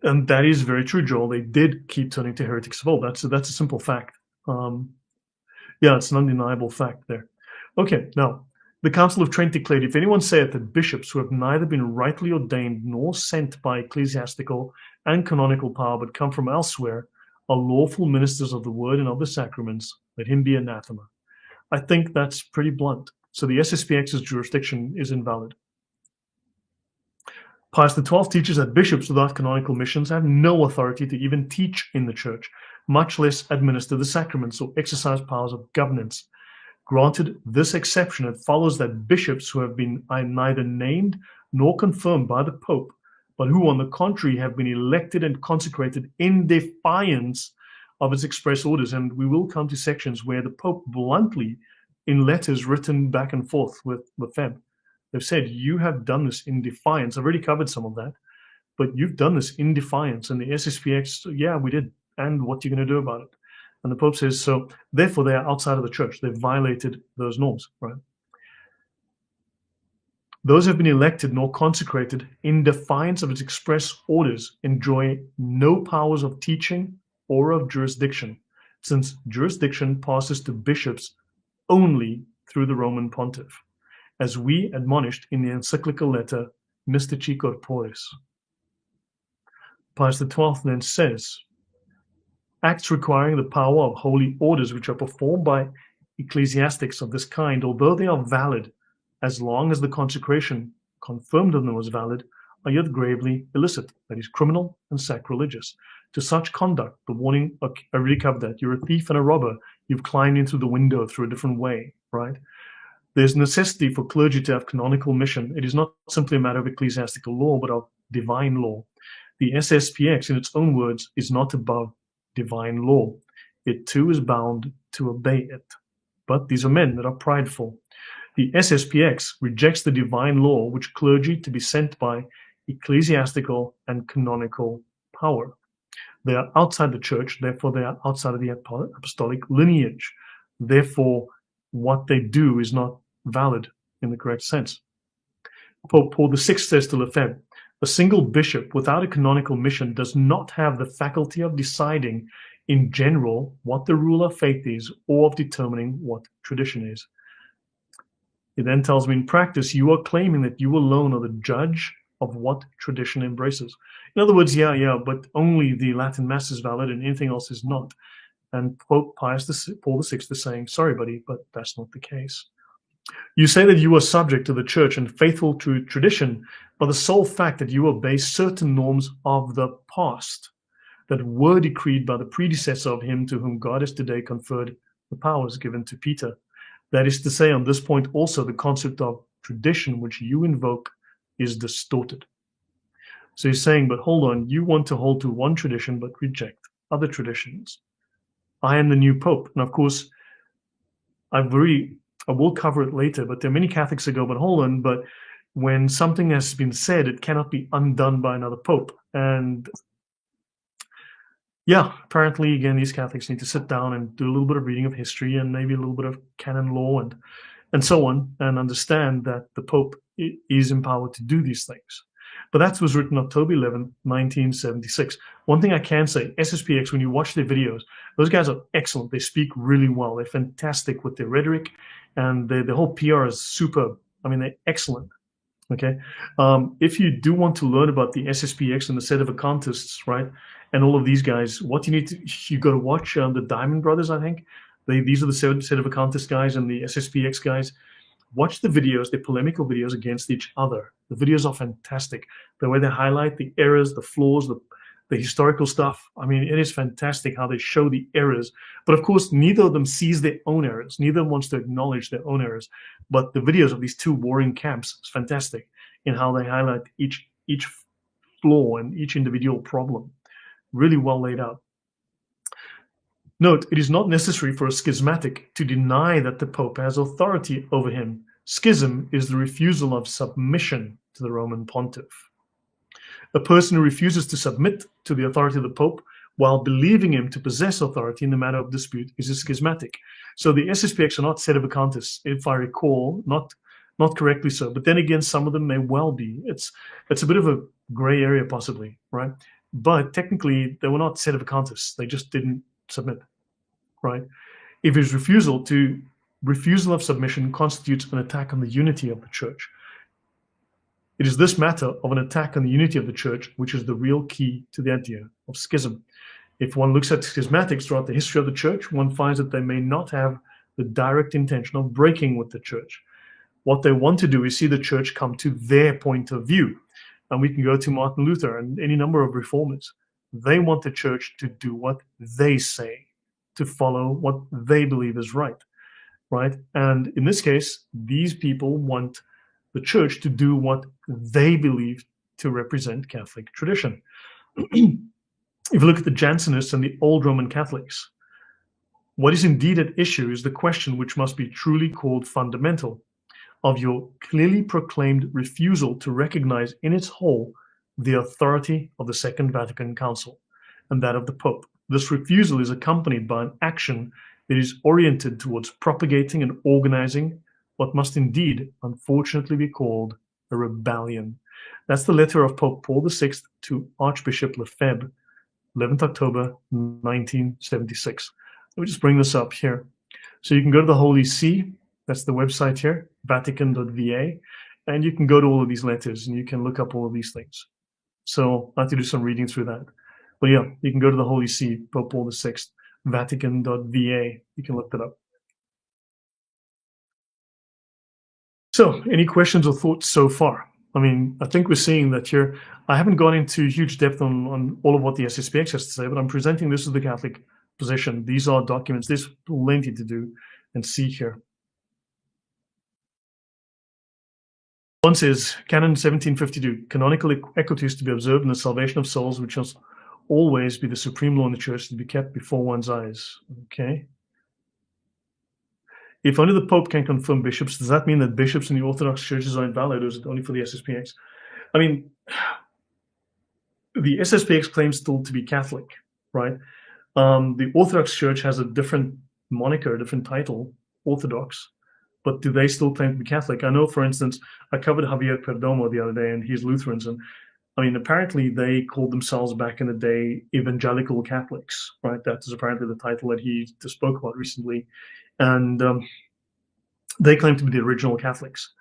And that is very true, Joel. They did keep turning to heretics of old. That's a simple fact. Yeah, it's an undeniable fact there. Okay, now, the Council of Trent declared, if anyone saith that bishops who have neither been rightly ordained nor sent by ecclesiastical and canonical power but come from elsewhere, are lawful ministers of the word and of the sacraments, let him be anathema. I think that's pretty blunt. So the SSPX's jurisdiction is invalid. Pius XII teaches that bishops without canonical missions have no authority to even teach in the church, much less administer the sacraments or exercise powers of governance. Granted this exception, it follows that bishops who have been neither named nor confirmed by the Pope, but who, on the contrary, have been elected and consecrated in defiance of its express orders. And we will come to sections where the Pope bluntly, in letters written back and forth with Lefebvre, they've said, you have done this in defiance. I've already covered some of that, but you've done this in defiance. And the SSPX, yeah, we did. And what are you going to do about it? And the Pope says, so therefore they are outside of the church. They've violated those norms, right? Those who have been elected nor consecrated in defiance of its express orders enjoy no powers of teaching or of jurisdiction, since jurisdiction passes to bishops only through the Roman pontiff, as we admonished in the encyclical letter Mystici Corporis. Pius XII then says, Acts requiring the power of holy orders which are performed by ecclesiastics of this kind, although they are valid as long as the consecration confirmed on them was valid, are yet gravely illicit, that is, criminal and sacrilegious. To such conduct, the warning, I already covered that, you're a thief and a robber, you've climbed in through the window through a different way, right? There's necessity for clergy to have canonical mission. It is not simply a matter of ecclesiastical law, but of divine law. The SSPX, in its own words, is not above divine law. It too is bound to obey it. But these are men that are prideful. The SSPX rejects the divine law, which clergy to be sent by ecclesiastical and canonical power. They are outside the church, therefore they are outside of the apostolic lineage. Therefore, what they do is not valid in the correct sense. Pope Paul VI says to Lefebvre, a single bishop without a canonical mission does not have the faculty of deciding in general what the rule of faith is or of determining what tradition is. He then tells me, in practice, you are claiming that you alone are the judge of what tradition embraces. In other words, yeah, but only the Latin Mass is valid and anything else is not. And Pope Paul VI is saying, sorry, buddy, but that's not the case. You say that you are subject to the church and faithful to tradition by the sole fact that you obey certain norms of the past that were decreed by the predecessor of him to whom God has today conferred the powers given to Peter. That is to say, on this point also, the concept of tradition which you invoke is distorted. So he's saying, but hold on, you want to hold to one tradition but reject other traditions. I am the new Pope. And of course, I will cover it later, but there are many Catholics that go, but hold on, but when something has been said, it cannot be undone by another Pope. And yeah, apparently, again, these Catholics need to sit down and do a little bit of reading of history and maybe a little bit of canon law and so on, and understand that the Pope is empowered to do these things. But that was written October 11, 1976. One thing I can say, SSPX, when you watch their videos, those guys are excellent. They speak really well. They're fantastic with their rhetoric, and the whole PR is superb. I mean, they're excellent. Okay, if you do want to learn about the SSPX and the Sedevacantists, right, and all of these guys, what you got to watch the Diamond Brothers, I think. These are the Sedevacantist guys and the SSPX guys. Watch the videos, the polemical videos against each other. The videos are fantastic. The way they highlight the errors, the flaws, the historical stuff. I mean, it is fantastic how they show the errors. But of course, neither of them sees their own errors. Neither wants to acknowledge their own errors. But the videos of these two warring camps is fantastic in how they highlight each flaw and each individual problem. Really well laid out. Note, it is not necessary for a schismatic to deny that the Pope has authority over him. Schism is the refusal of submission to the Roman pontiff. A person who refuses to submit to the authority of the Pope while believing him to possess authority in the matter of dispute is a schismatic. So the SSPX are not Sedevacantists, if I recall, not correctly so. But then again, some of them may well be. It's a bit of a gray area possibly, right? But technically, they were not Sedevacantists. They just didn't submit, right? If his refusal of submission constitutes an attack on the unity of the church, it is this matter of an attack on the unity of the church which is the real key to the idea of schism. If one looks at schismatics throughout the history of the church, one finds that they may not have the direct intention of breaking with the church. What they want to do is see the church come to their point of view. And we can go to Martin Luther and any number of reformers. They want the church to do what they say, to follow what they believe is right? And in this case, these people want the church to do what they believe to represent Catholic tradition. If you look at the Jansenists and the old Roman Catholics, what is indeed at issue is the question which must be truly called fundamental, of your clearly proclaimed refusal to recognize in its whole the authority of the Second Vatican Council and that of the Pope. This refusal is accompanied by an action that is oriented towards propagating and organizing what must indeed, unfortunately, be called a rebellion. That's the letter of Pope Paul VI to Archbishop Lefebvre, 11th October 1976. Let me just bring this up here. So you can go to the Holy See. That's the website here, vatican.va, and you can go to all of these letters and you can look up all of these things. So I have to do some reading through that. But yeah, you can go to the Holy See, Pope Paul VI, Vatican.va. You can look that up. So, any questions or thoughts so far? I mean, I think we're seeing that here. I haven't gone into huge depth on all of what the SSPX has to say, but I'm presenting this as the Catholic position. These are documents. There's plenty to do and see here. One says, Canon 1752, canonical equities to be observed in the salvation of souls, which must always be the supreme law in the church, to be kept before one's eyes. Okay. If only the Pope can confirm bishops, does that mean that bishops in the Orthodox churches are invalid, or is it only for the SSPX? I mean, the SSPX claims still to be Catholic, right? The Orthodox Church has a different moniker, a different title, Orthodox, but do they still claim to be Catholic? I know, for instance, I covered Javier Perdomo the other day, and he's Lutherans, and I mean, apparently they called themselves back in the day evangelical Catholics, right? That is apparently the title that he spoke about recently. And they claim to be the original Catholics.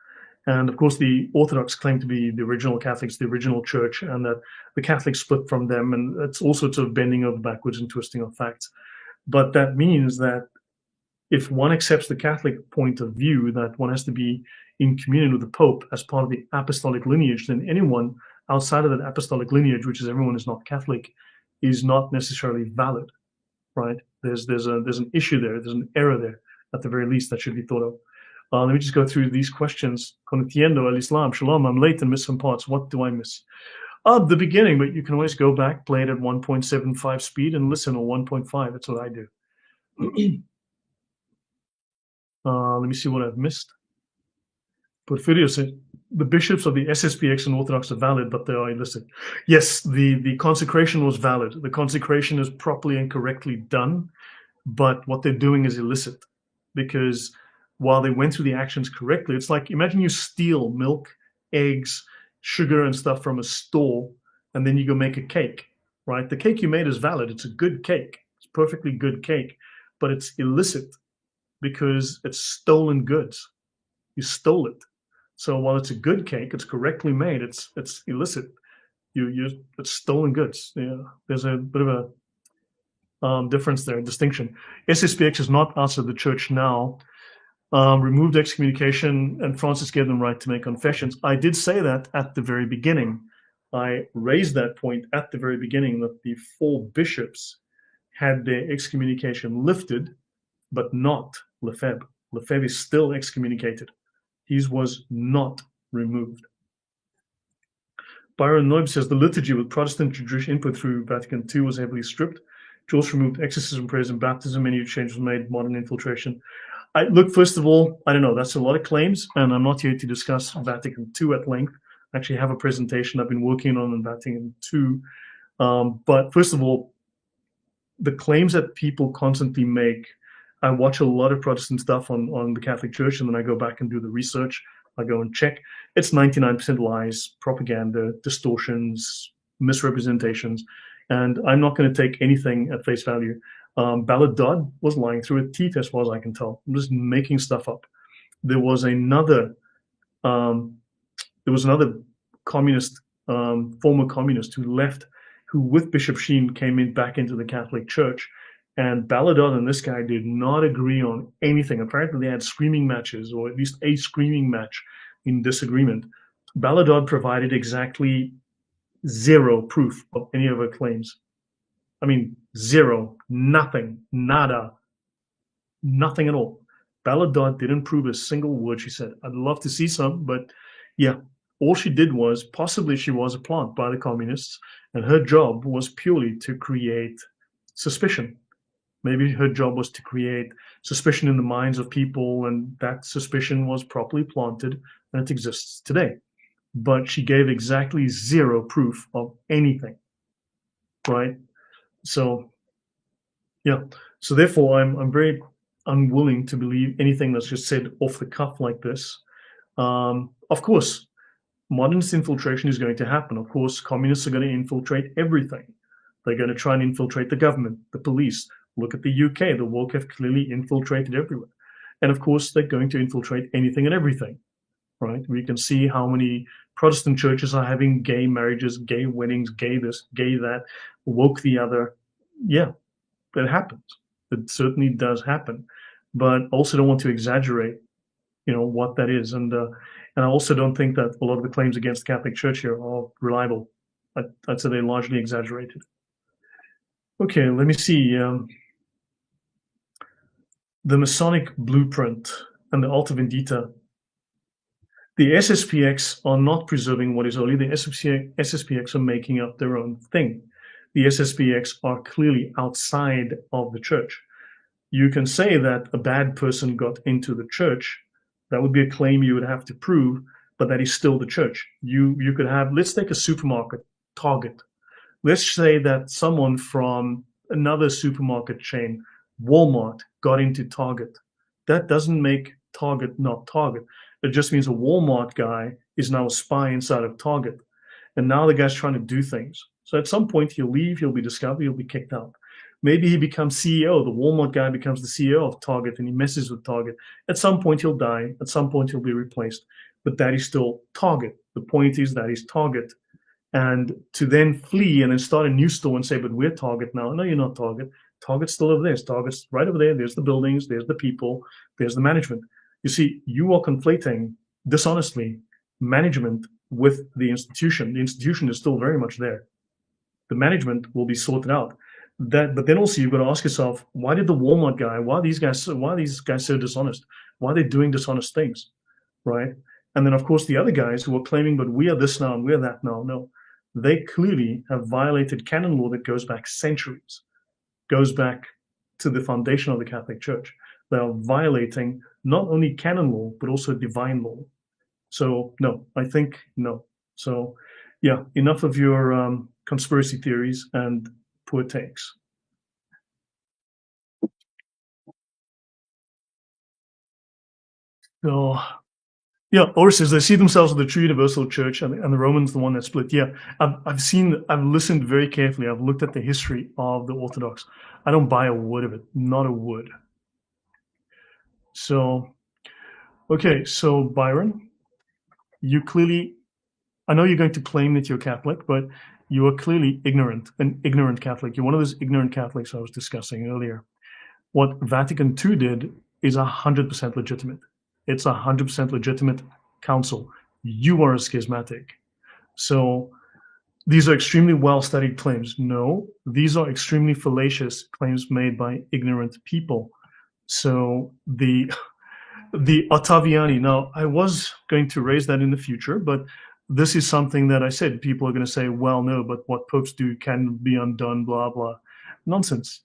And of course, the Orthodox claim to be the original Catholics, the original church, and that the Catholics split from them. And it's all sorts of bending over backwards and twisting of facts. But that means that if one accepts the Catholic point of view that one has to be in communion with the Pope as part of the apostolic lineage, then anyone outside of that apostolic lineage, which is everyone is not Catholic, is not necessarily valid, right? There's an issue there. There's an error there, at the very least, that should be thought of. Let me just go through these questions. Conociendo el Islam, shalom, I'm late and miss some parts. What do I miss? The beginning, but you can always go back, play it at 1.75 speed and listen, or 1.5. That's what I do. Let me see what I've missed. Porfirio said, the bishops of the SSPX and Orthodox are valid, but they are illicit. Yes, the consecration was valid. The consecration is properly and correctly done, but what they're doing is illicit, because while they went through the actions correctly, it's like, imagine you steal milk, eggs, sugar and stuff from a store, and then you go make a cake, right? The cake you made is valid. It's a good cake. It's perfectly good cake, but it's illicit because it's stolen goods. You stole it. So while it's a good cake, it's correctly made, it's illicit. It's stolen goods. Yeah, there's a bit of a difference there, distinction. SSPX is not outside the church now. Removed excommunication, and Francis gave them right to make confessions. I did say that at the very beginning. I raised that point at the very beginning, that the 4 bishops had their excommunication lifted, but not Lefebvre. Lefebvre is still excommunicated. His was not removed. Byron Noib says the liturgy with Protestant Jewish input through Vatican II was heavily stripped. George removed exorcism, prayers, and baptism. Many changes were made, modern infiltration. Look, first of all, I don't know. That's a lot of claims, and I'm not here to discuss Vatican II at length. I actually have a presentation I've been working on Vatican II. But first of all, the claims that people constantly make, I watch a lot of Protestant stuff on the Catholic Church, and then I go back and do the research. I go and check. It's 99% lies, propaganda, distortions, misrepresentations, and I'm not going to take anything at face value. Ballard Dodd was lying through her teeth, as far as I can tell. I'm just making stuff up. There was another communist, former communist who left, who with Bishop Sheen came back into the Catholic Church. And Ballard Dodd and this guy did not agree on anything. Apparently they had screaming matches, or at least a screaming match in disagreement. Ballard Dodd provided exactly 0 proof of any of her claims. I mean, 0, nothing, nada, nothing at all. Ballard Dodd didn't prove a single word she said. I'd love to see some, but yeah, all she did was, possibly she was a plant by the communists, and her job was purely to create suspicion. Maybe her job was to create suspicion in the minds of people, and that suspicion was properly planted, and it exists today. But she gave exactly 0 proof of anything, right? So, yeah. So therefore, I'm very unwilling to believe anything that's just said off the cuff like this. Of course, modernist infiltration is going to happen. Of course, communists are going to infiltrate everything. They're going to try and infiltrate the government, the police. Look at the UK. The woke have clearly infiltrated everywhere. And of course, they're going to infiltrate anything and everything, right? We can see how many Protestant churches are having gay marriages, gay weddings, gay this, gay that, woke the other. Yeah, it happens. It certainly does happen. But also don't want to exaggerate, what that is. And I also don't think that a lot of the claims against the Catholic Church here are reliable. I'd say they're largely exaggerated. Okay, let me see. The Masonic blueprint and the Alta Vendita. The SSPX are not preserving what is holy. The SSPX are making up their own thing. The SSPX are clearly outside of the church. You can say that a bad person got into the church. That would be a claim you would have to prove, but that is still the church. You could have, let's take a supermarket, Target. Let's say that someone from another supermarket chain, Walmart, got into Target. That doesn't make Target not Target. It just means a Walmart guy is now a spy inside of Target. And now the guy's trying to do things. So at some point he'll leave, he'll be discovered, he'll be kicked out. Maybe he becomes CEO. The Walmart guy becomes the CEO of Target and he messes with Target. At some point he'll die. At some point he'll be replaced. But that is still Target. The point is that is Target. And to then flee and then start a new store and say, but we're Target now. No, you're not Target. Target's still over there. Target's right over there. There's the buildings. There's the people. There's the management. You see, you are conflating dishonestly management with the institution. The institution is still very much there. The management will be sorted out. But then also you've got to ask yourself, why did the Walmart guy, why are these guys so dishonest? Why are they doing dishonest things, right? And then of course the other guys who are claiming, but we are this now and we're that now. No, they clearly have violated canon law that goes back centuries, goes back to the foundation of the Catholic Church. They are violating not only canon law, but also divine law. So no, I think no. So yeah, enough of your conspiracy theories and poor takes. So yeah, or says they see themselves as the true universal church and the Romans the one that split. Yeah, I've listened very carefully. I've looked at the history of the Orthodox. I don't buy a word of it, not a word. So, okay, so Byron, you clearly, I know you're going to claim that you're Catholic, but you are clearly ignorant, an ignorant Catholic. You're one of those ignorant Catholics I was discussing earlier. What Vatican II did is 100% legitimate. It's 100% legitimate council. You are a schismatic. So these are extremely well-studied claims. No, these are extremely fallacious claims made by ignorant people. So the Ottaviani, now I was going to raise that in the future, but this is something that I said, people are going to say, well, no, but what popes do can be undone, blah, blah. Nonsense.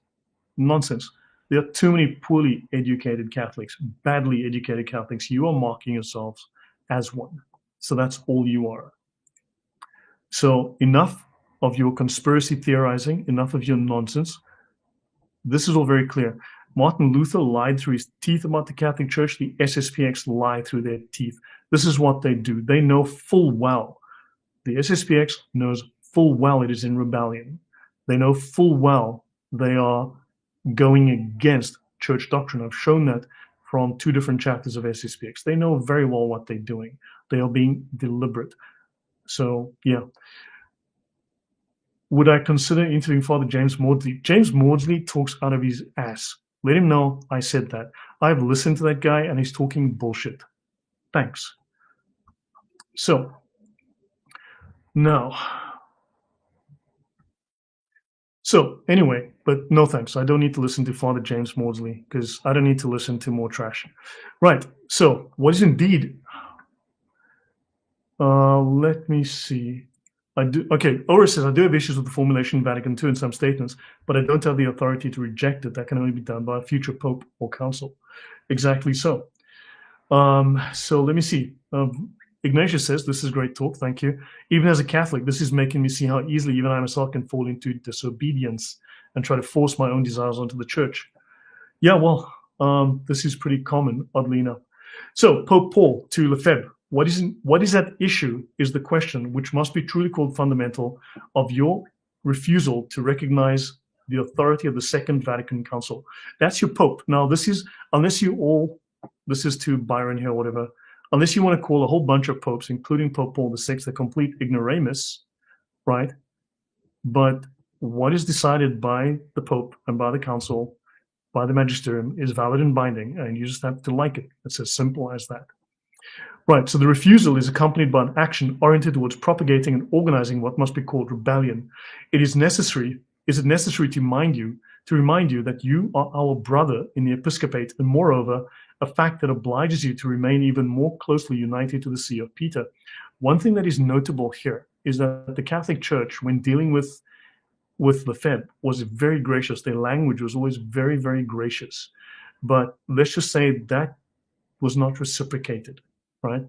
Nonsense. There are too many poorly educated Catholics, badly educated Catholics. You are marking yourselves as one. So that's all you are. So enough of your conspiracy theorizing, enough of your nonsense. This is all very clear. Martin Luther lied through his teeth about the Catholic Church. The SSPX lie through their teeth. This is what they do. They know full well. The SSPX knows full well it is in rebellion. They know full well they are going against church doctrine. I've shown that from 2 different chapters of SSPX. They know very well what they're doing. They are being deliberate. So, yeah. Would I consider interviewing Father James Maudsley? James Maudsley talks out of his ass. Let him know I said that. I've listened to that guy and he's talking bullshit. Thanks. So, now. So, anyway, but no thanks. I don't need to listen to Father James Maudsley because I don't need to listen to more trash. Right. So, what is indeed? Let me see. Okay, Ora says, I do have issues with the formulation of Vatican II in some statements, but I don't have the authority to reject it. That can only be done by a future pope or council. Exactly so. So let me see. Ignatius says, this is great talk, thank you. Even as a Catholic, this is making me see how easily even I myself can fall into disobedience and try to force my own desires onto the church. Yeah, well, this is pretty common, oddly enough. So Pope Paul to Lefebvre. What is at issue is the question, which must be truly called fundamental, of your refusal to recognize the authority of the Second Vatican Council. That's your Pope. Now, this is, unless you all, this is to Byron here or whatever, unless you want to call a whole bunch of popes, including Pope Paul VI, a complete ignoramus, right? But what is decided by the Pope and by the Council, by the Magisterium, is valid and binding, and you just have to like it. It's as simple as that. Right, so the refusal is accompanied by an action oriented towards propagating and organizing what must be called rebellion. Is it necessary to remind you that you are our brother in the episcopate, and moreover, a fact that obliges you to remain even more closely united to the See of Peter. One thing that is notable here is that the Catholic Church, when dealing with Lefebvre, was very gracious. Their language was always very, very gracious. But let's just say that was not reciprocated, right?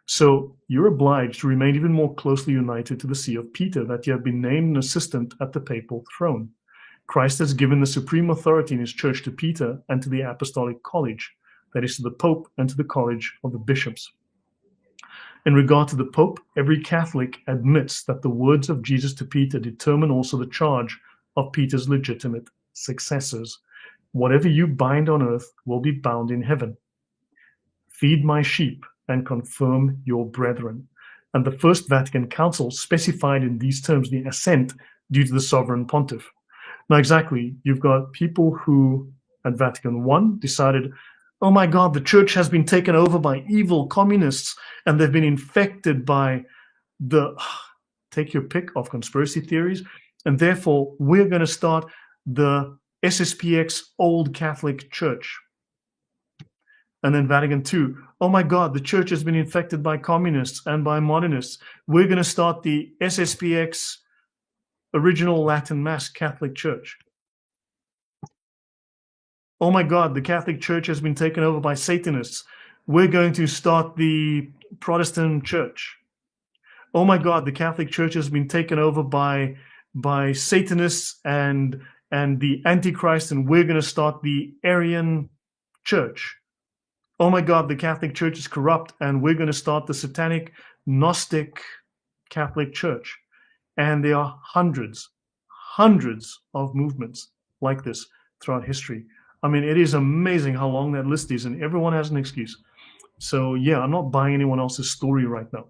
So you're obliged to remain even more closely united to the See of Peter, that you have been named an assistant at the papal throne. Christ has given the supreme authority in his church to Peter and to the apostolic college, that is, to the Pope and to the college of the bishops. In regard to the Pope, every Catholic admits that the words of Jesus to Peter determine also the charge of Peter's legitimate successors. Whatever you bind on earth will be bound in heaven. Feed my sheep and confirm your brethren. And the First Vatican Council specified in these terms the assent due to the sovereign pontiff. Now, exactly, you've got people who, at Vatican I, decided, oh my God, the church has been taken over by evil communists, and they've been infected by the, take your pick of conspiracy theories, and therefore we're going to start the SSPX Old Catholic Church. And then Vatican II, oh my God, the church has been infected by communists and by modernists. We're going to start the SSPX Original Latin Mass Catholic Church. Oh my God, the Catholic Church has been taken over by Satanists. We're going to start the Protestant Church. Oh my God, the Catholic Church has been taken over by Satanists and the Antichrist, and we're going to start the Arian Church. Oh my God, the Catholic Church is corrupt, and we're going to start the Satanic Gnostic Catholic Church. And there are hundreds of movements like this throughout history. I mean, it is amazing how long that list is, and everyone has an excuse. So yeah, I'm not buying anyone else's story right now.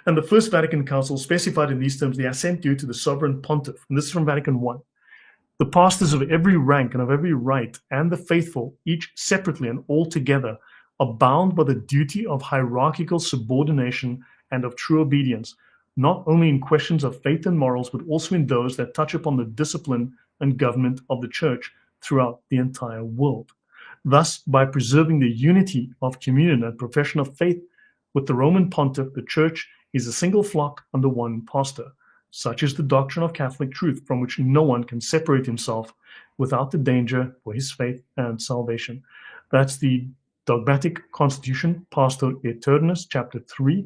And the First Vatican Council specified in these terms the assent due to the sovereign pontiff. And this is from Vatican I. The pastors of every rank and of every rite, and the faithful, each separately and all together, are bound by the duty of hierarchical subordination and of true obedience, not only in questions of faith and morals, but also in those that touch upon the discipline and government of the church throughout the entire world. Thus, by preserving the unity of communion and profession of faith with the Roman pontiff, the church is a single flock under one pastor. Such is the doctrine of Catholic truth, from which no one can separate himself without the danger for his faith and salvation. That's the Dogmatic Constitution, Pastor Aeternus, chapter 3.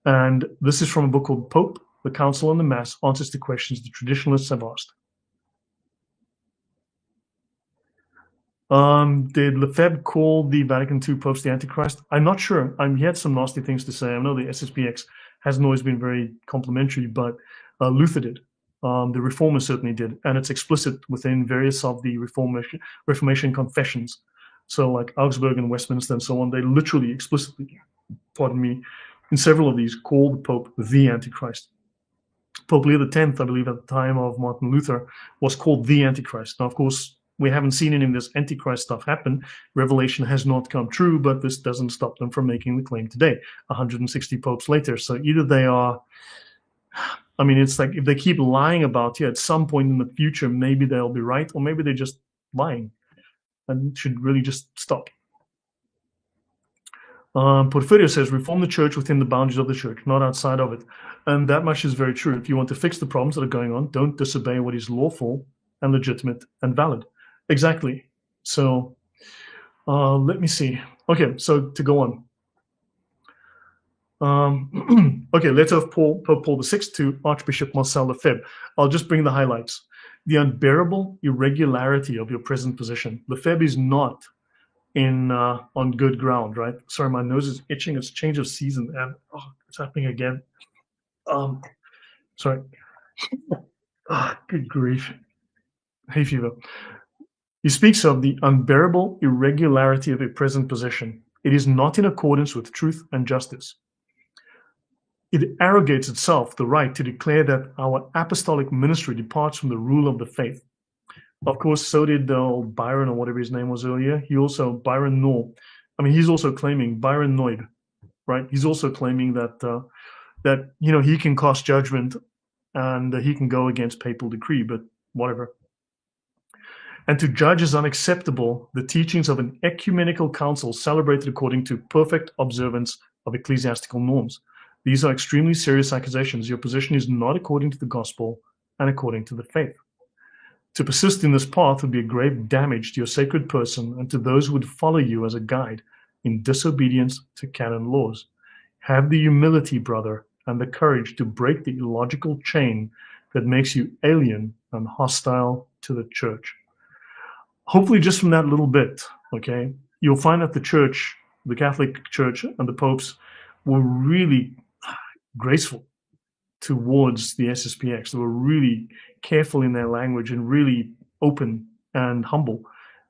And this is from a book called Pope, the Council on the Mass, Answers to Questions the Traditionalists Have Asked. Did Lefebvre call the Vatican II popes the Antichrist? I'm not sure. He had some nasty things to say. I know the SSPX hasn't always been very complimentary, but Luther did. The Reformers certainly did. And it's explicit within various of the Reformation confessions. So like Augsburg and Westminster and so on, they literally explicitly, pardon me, in several of these call the Pope the Antichrist. Pope Leo X, I believe at the time of Martin Luther, was called the Antichrist. Now, of course, we haven't seen any of this Antichrist stuff happen. Revelation has not come true, but this doesn't stop them from making the claim today, 160 popes later. So either they are, I mean, it's like if they keep lying about you, at some point in the future, maybe they'll be right, or maybe they're just lying and should really just stop. Porfirio says, reform the church within the boundaries of the church, not outside of it. And that much is very true. If you want to fix the problems that are going on, don't disobey what is lawful and legitimate and valid. Exactly. So let me see. Okay, so to go on. Okay, letter of Pope Paul VI to Archbishop Marcel Lefebvre. I'll just bring the highlights. The unbearable irregularity of your present position. Lefebvre is not on good ground, right? Sorry, my nose is itching. It's change of season, and it's happening again. Sorry. Good grief. Hay fever. He speaks of the unbearable irregularity of a present position. It is not in accordance with truth and justice. It arrogates itself the right to declare that our apostolic ministry departs from the rule of the faith. Of course, so did Byron, or whatever his name was earlier. He also, Byron Noy, he's also claiming, Byron Noyd, right? He's also claiming that, that he can cast judgment and he can go against papal decree, but whatever. And to judge as unacceptable the teachings of an ecumenical council celebrated according to perfect observance of ecclesiastical norms. These are extremely serious accusations. Your position is not according to the gospel and according to the faith. To persist in this path would be a grave damage to your sacred person and to those who would follow you as a guide in disobedience to canon laws. Have the humility, brother, and the courage to break the illogical chain that makes you alien and hostile to the church. Hopefully just from that little bit, okay, you'll find that the church, the Catholic Church and the popes were really graceful towards the SSPX. They were really careful in their language and really open and humble.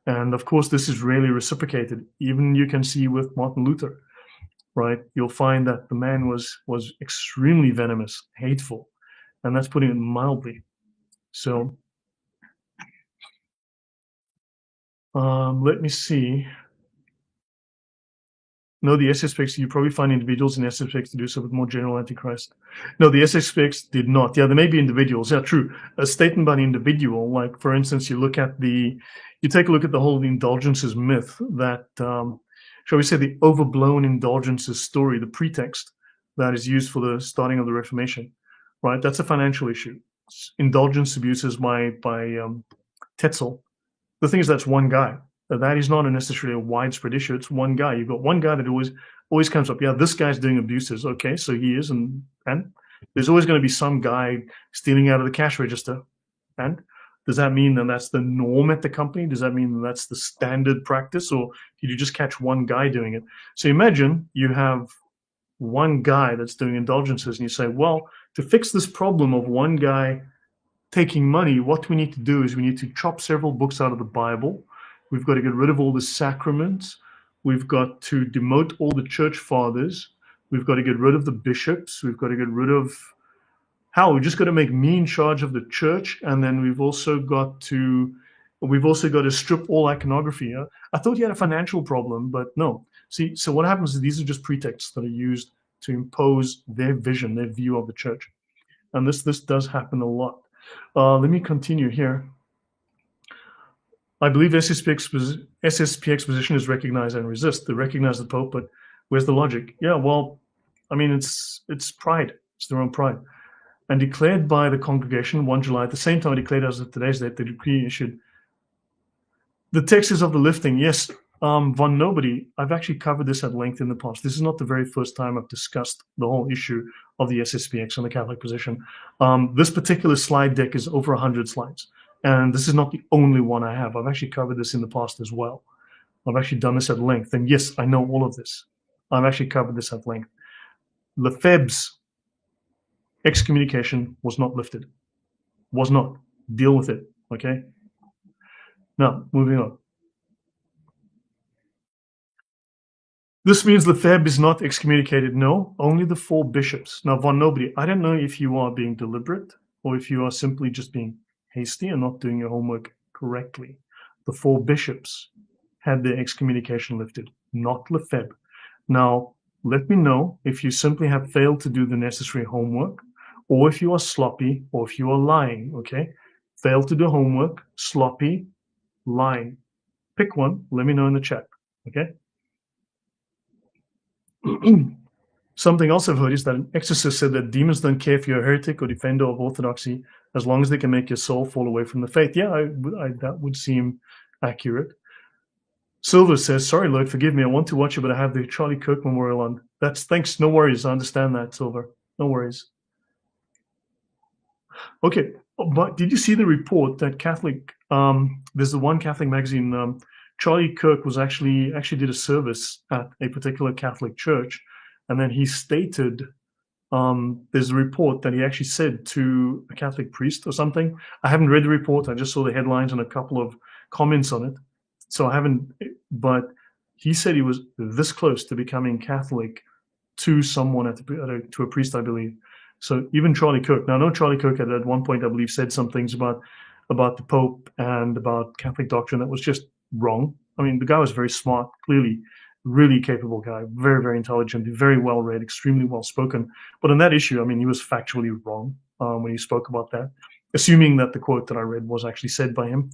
And of course, this is rarely reciprocated. Even you can see with Martin Luther, right? You'll find that the man was extremely venomous, hateful, and that's putting it mildly. So let me see. No, the SSPX, you probably find individuals in SSPX to do so with more general antichrist. No, the SSPX did not. Yeah, there may be individuals. Yeah, true. A statement by an individual, like for instance, you take a look at the whole indulgences myth, that, shall we say, the overblown indulgences story, the pretext that is used for the starting of the Reformation, right? That's a financial issue. Indulgence abuses by Tetzel. The thing is, that's one guy. That is not necessarily a widespread issue. It's one guy. You've got one guy that always comes up. Yeah, this guy's doing abuses. Okay, so he is, and there's always going to be some guy stealing out of the cash register. And does that mean that that's the norm at the company? Does that mean that that's the standard practice, or did you just catch one guy doing it? So imagine you have one guy that's doing indulgences, and you say, well, to fix this problem of one guy taking money, what we need to do is we need to chop several books out of the Bible. We've got to get rid of all the sacraments. We've got to demote all the church fathers. We've got to get rid of the bishops. We've got to get rid of we just got to make me in charge of the church, and then we've also got to strip all iconography. I thought you had a financial problem, but no. See, so what happens is these are just pretexts that are used to impose their vision, their view of the church, and this does happen a lot. Let me continue here. I believe SSPX position is recognize and resist. They recognize the Pope, but where's the logic? Yeah, well, it's pride. It's their own pride. And declared by the congregation 1 July, at the same time declared as of today's date, the decree issued. The text is of the lifting. Yes, von Nobody, I've actually covered this at length in the past. This is not the very first time I've discussed the whole issue of the SSPX and the Catholic position. This particular slide deck is over 100 slides. And this is not the only one I have. I've actually covered this in the past as well. I've actually done this at length. And yes, I know all of this. I've actually covered this at length. Lefebvre's excommunication was not lifted. Was not. Deal with it. Okay? Now, moving on. This means Lefebvre is not excommunicated. No, only the 4 bishops. Now, von Nobody, I don't know if you are being deliberate or if you are simply just being hasty and not doing your homework correctly. The 4 bishops had their excommunication lifted, not Lefebvre. Now, let me know if you simply have failed to do the necessary homework, or if you are sloppy, or if you are lying, okay? Failed to do homework, sloppy, lying. Pick one, let me know in the chat, okay? Something else I've heard is that an exorcist said that demons don't care if you're a heretic or defender of orthodoxy, as long as they can make your soul fall away from the faith. Yeah, that would seem accurate. Silver says, sorry, Lord, forgive me. I want to watch it, but I have the Charlie Kirk memorial on. Thanks. No worries. I understand that, Silver. No worries. Okay, but did you see the report that Catholic, there's the one Catholic magazine, Charlie Kirk was actually did a service at a particular Catholic church, and then he stated, there's a report that he actually said to a Catholic priest or something. I haven't read the report. I just saw the headlines and a couple of comments on it. So I haven't, but he said he was this close to becoming Catholic to someone to a priest, I believe. So even Charlie Kirk. Now, I know Charlie Kirk at one point, I believe, said some things about the Pope and about Catholic doctrine that was just wrong. I mean, the guy was very smart, clearly, really capable guy, very, very intelligent, very well read, extremely well spoken. But on that issue, I mean, he was factually wrong when he spoke about that, assuming that the quote that I read was actually said by him.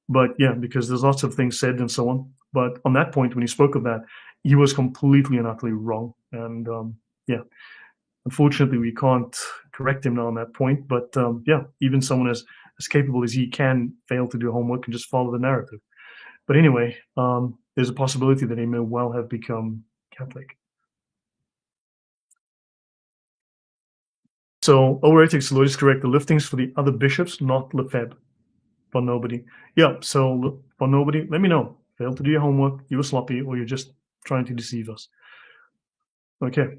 But yeah, because there's lots of things said and so on. But on that point, when he spoke of that, he was completely and utterly wrong. And yeah, unfortunately, we can't correct him now on that point. But yeah, even someone as capable as he can fail to do homework and just follow the narrative. But anyway, there's a possibility that he may well have become Catholic. So, Oeretics, the Lord is correct. The liftings for the other bishops, not Lefebvre. For nobody. Yeah, so for nobody, let me know. Failed to do your homework, you were sloppy, or you're just trying to deceive us. Okay.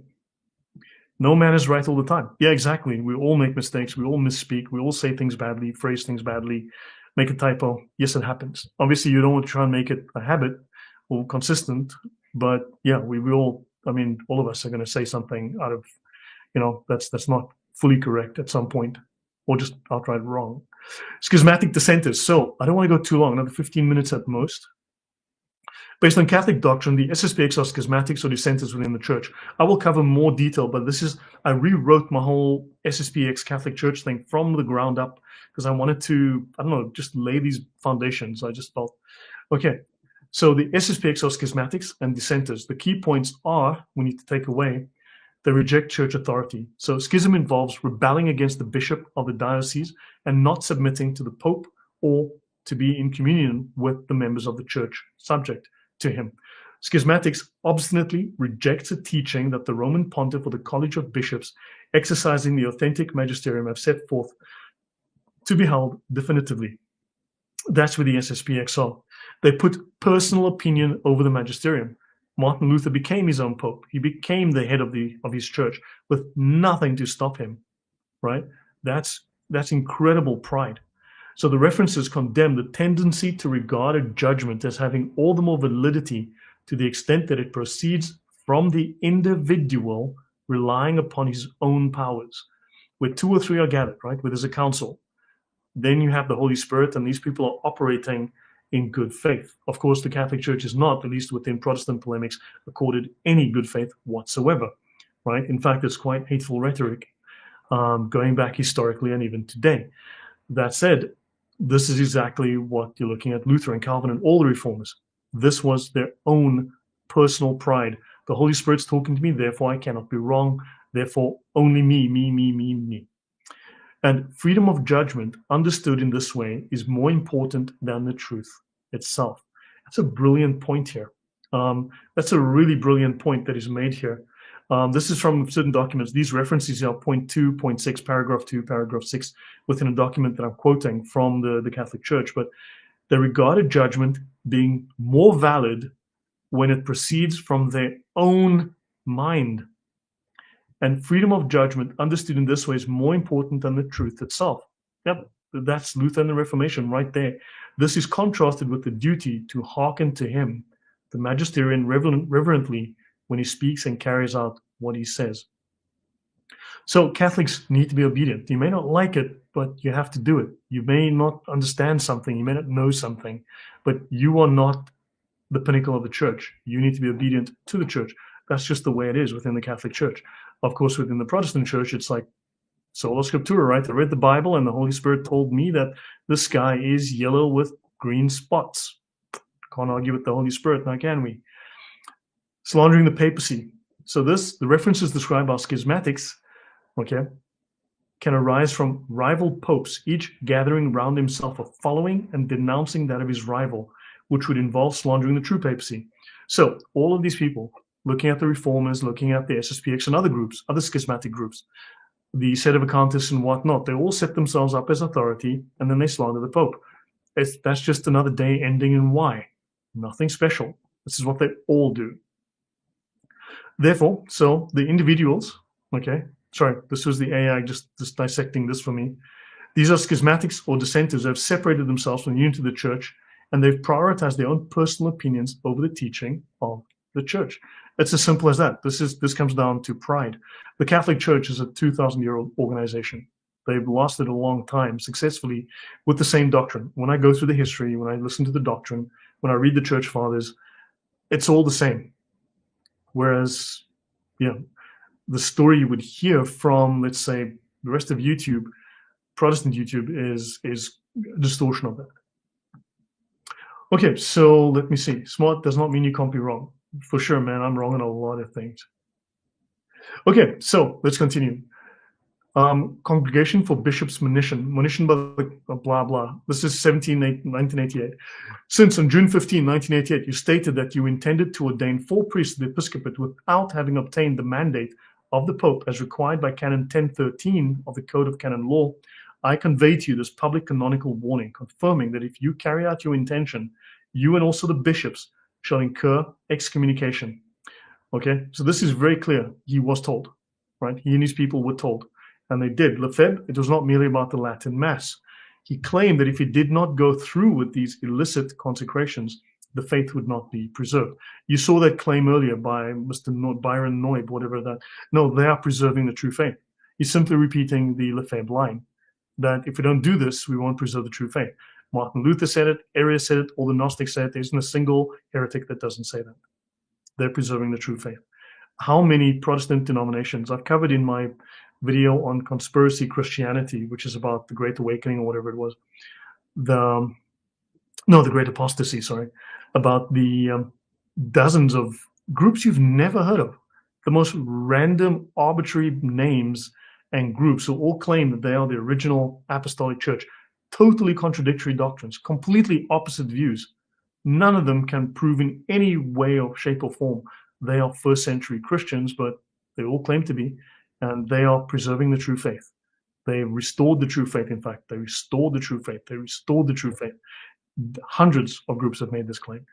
No man is right all the time. Yeah, exactly. We all make mistakes. We all misspeak. We all say things badly, phrase things badly, make a typo. Yes, it happens. Obviously, you don't want to try and make it a habit or consistent, but yeah, we all, I mean, all of us are going to say something out of, that's not fully correct at some point, or just outright wrong. Schismatic dissenters. So I don't want to go too long, another 15 minutes at most. Based on Catholic doctrine, the SSPX are schismatics or dissenters within the church. I will cover more detail, but I rewrote my whole SSPX Catholic Church thing from the ground up because I wanted to, I don't know, just lay these foundations. I just felt, okay, so the SSPX are schismatics and dissenters. The key points are, we need to take away, they reject church authority. So schism involves rebelling against the bishop of the diocese and not submitting to the Pope or to be in communion with the members of the church subject to him. Schismatics obstinately rejects a teaching that the Roman Pontiff or the College of Bishops exercising the authentic magisterium have set forth to be held definitively. That's where the SSPX are. They put personal opinion over the magisterium. Martin Luther became his own pope. He became the head of his church with nothing to stop him, right? That's incredible pride. So the references condemn the tendency to regard a judgment as having all the more validity to the extent that it proceeds from the individual relying upon his own powers. Where two or three are gathered, right? Where there's a council. Then you have the Holy Spirit, and these people are operating in good faith. Of course, the Catholic Church is not, at least within Protestant polemics, accorded any good faith whatsoever, right? In fact, it's quite hateful rhetoric going back historically and even today. That said, this is exactly what you're looking at Luther and Calvin and all the reformers. This was their own personal pride. The Holy Spirit's talking to me, therefore I cannot be wrong. Therefore, only me. And freedom of judgment, understood in this way, is more important than the truth itself. That's a brilliant point here. That's a really brilliant point that is made here. This is from certain documents. These references are point 2, point 6, paragraph 2, paragraph 6, within a document that I'm quoting from the Catholic Church. But they regarded judgment being more valid when it proceeds from their own mind. And freedom of judgment, understood in this way, is more important than the truth itself. Yep, that's Luther and the Reformation right there. This is contrasted with the duty to hearken to him, the magisterian, reverently when he speaks and carries out what he says. So Catholics need to be obedient. You may not like it, but you have to do it. You may not understand something, you may not know something, but you are not the pinnacle of the church. You need to be obedient to the church. That's just the way it is within the Catholic Church. Of course, within the Protestant Church, it's like sola scriptura, right? I read the Bible and the Holy Spirit told me that the sky is yellow with green spots. Can't argue with the Holy Spirit, now can we? Slandering the papacy. So the references described by schismatics, okay, can arise from rival popes, each gathering round himself a following and denouncing that of his rival, which would involve slandering the true papacy. So all of these people, looking at the reformers, looking at the SSPX and other groups, other schismatic groups, the sedevacantists and whatnot, they all set themselves up as authority and then they slander the Pope. That's just another day ending in Y. Nothing special. This is what they all do. Therefore, so the individuals, okay, sorry, this was the AI just dissecting this for me. These are schismatics or dissenters who have separated themselves from the unity of the church and they've prioritized their own personal opinions over the teaching of the church. It's as simple as that. This comes down to pride. The Catholic Church is a 2,000-year-old organization. They've lasted a long time successfully with the same doctrine. When I go through the history, when I listen to the doctrine, when I read the church fathers, it's all the same. Whereas, the story you would hear from, let's say, the rest of YouTube, Protestant YouTube, is a distortion of that. Okay, so let me see. Smart does not mean you can't be wrong. For sure, man, I'm wrong on a lot of things. Okay, so let's continue. Congregation for Bishops' Monition by the blah, blah. This is 1988. Since on June 15, 1988, you stated that you intended to ordain 4 priests to the episcopate without having obtained the mandate of the Pope as required by Canon 1013 of the Code of Canon Law, I convey to you this public canonical warning, confirming that if you carry out your intention, you and also the bishops shall incur excommunication. Okay, so this is very clear. He was told, right? He and his people were told, and they did. Lefebvre, it was not merely about the Latin Mass. He claimed that if he did not go through with these illicit consecrations, the faith would not be preserved. You saw that claim earlier by Mr. Byron Noib, whatever that. No, they are preserving the true faith. He's simply repeating the Lefebvre line, that if we don't do this, we won't preserve the true faith. Martin Luther said it, Arius said it, all the Gnostics said it. There isn't a single heretic that doesn't say that. They're preserving the true faith. How many Protestant denominations, I've covered in my video on conspiracy Christianity, which is about the Great Awakening or whatever it was, the Great Apostasy, sorry, about the dozens of groups you've never heard of, the most random, arbitrary names and groups who all claim that they are the original apostolic church. Totally contradictory doctrines, completely opposite views. None of them can prove in any way or shape or form they are first century Christians, but they all claim to be, and they are preserving the true faith. They restored the true faith. In fact, they restored the true faith. They restored the true faith. Hundreds of groups have made this claim.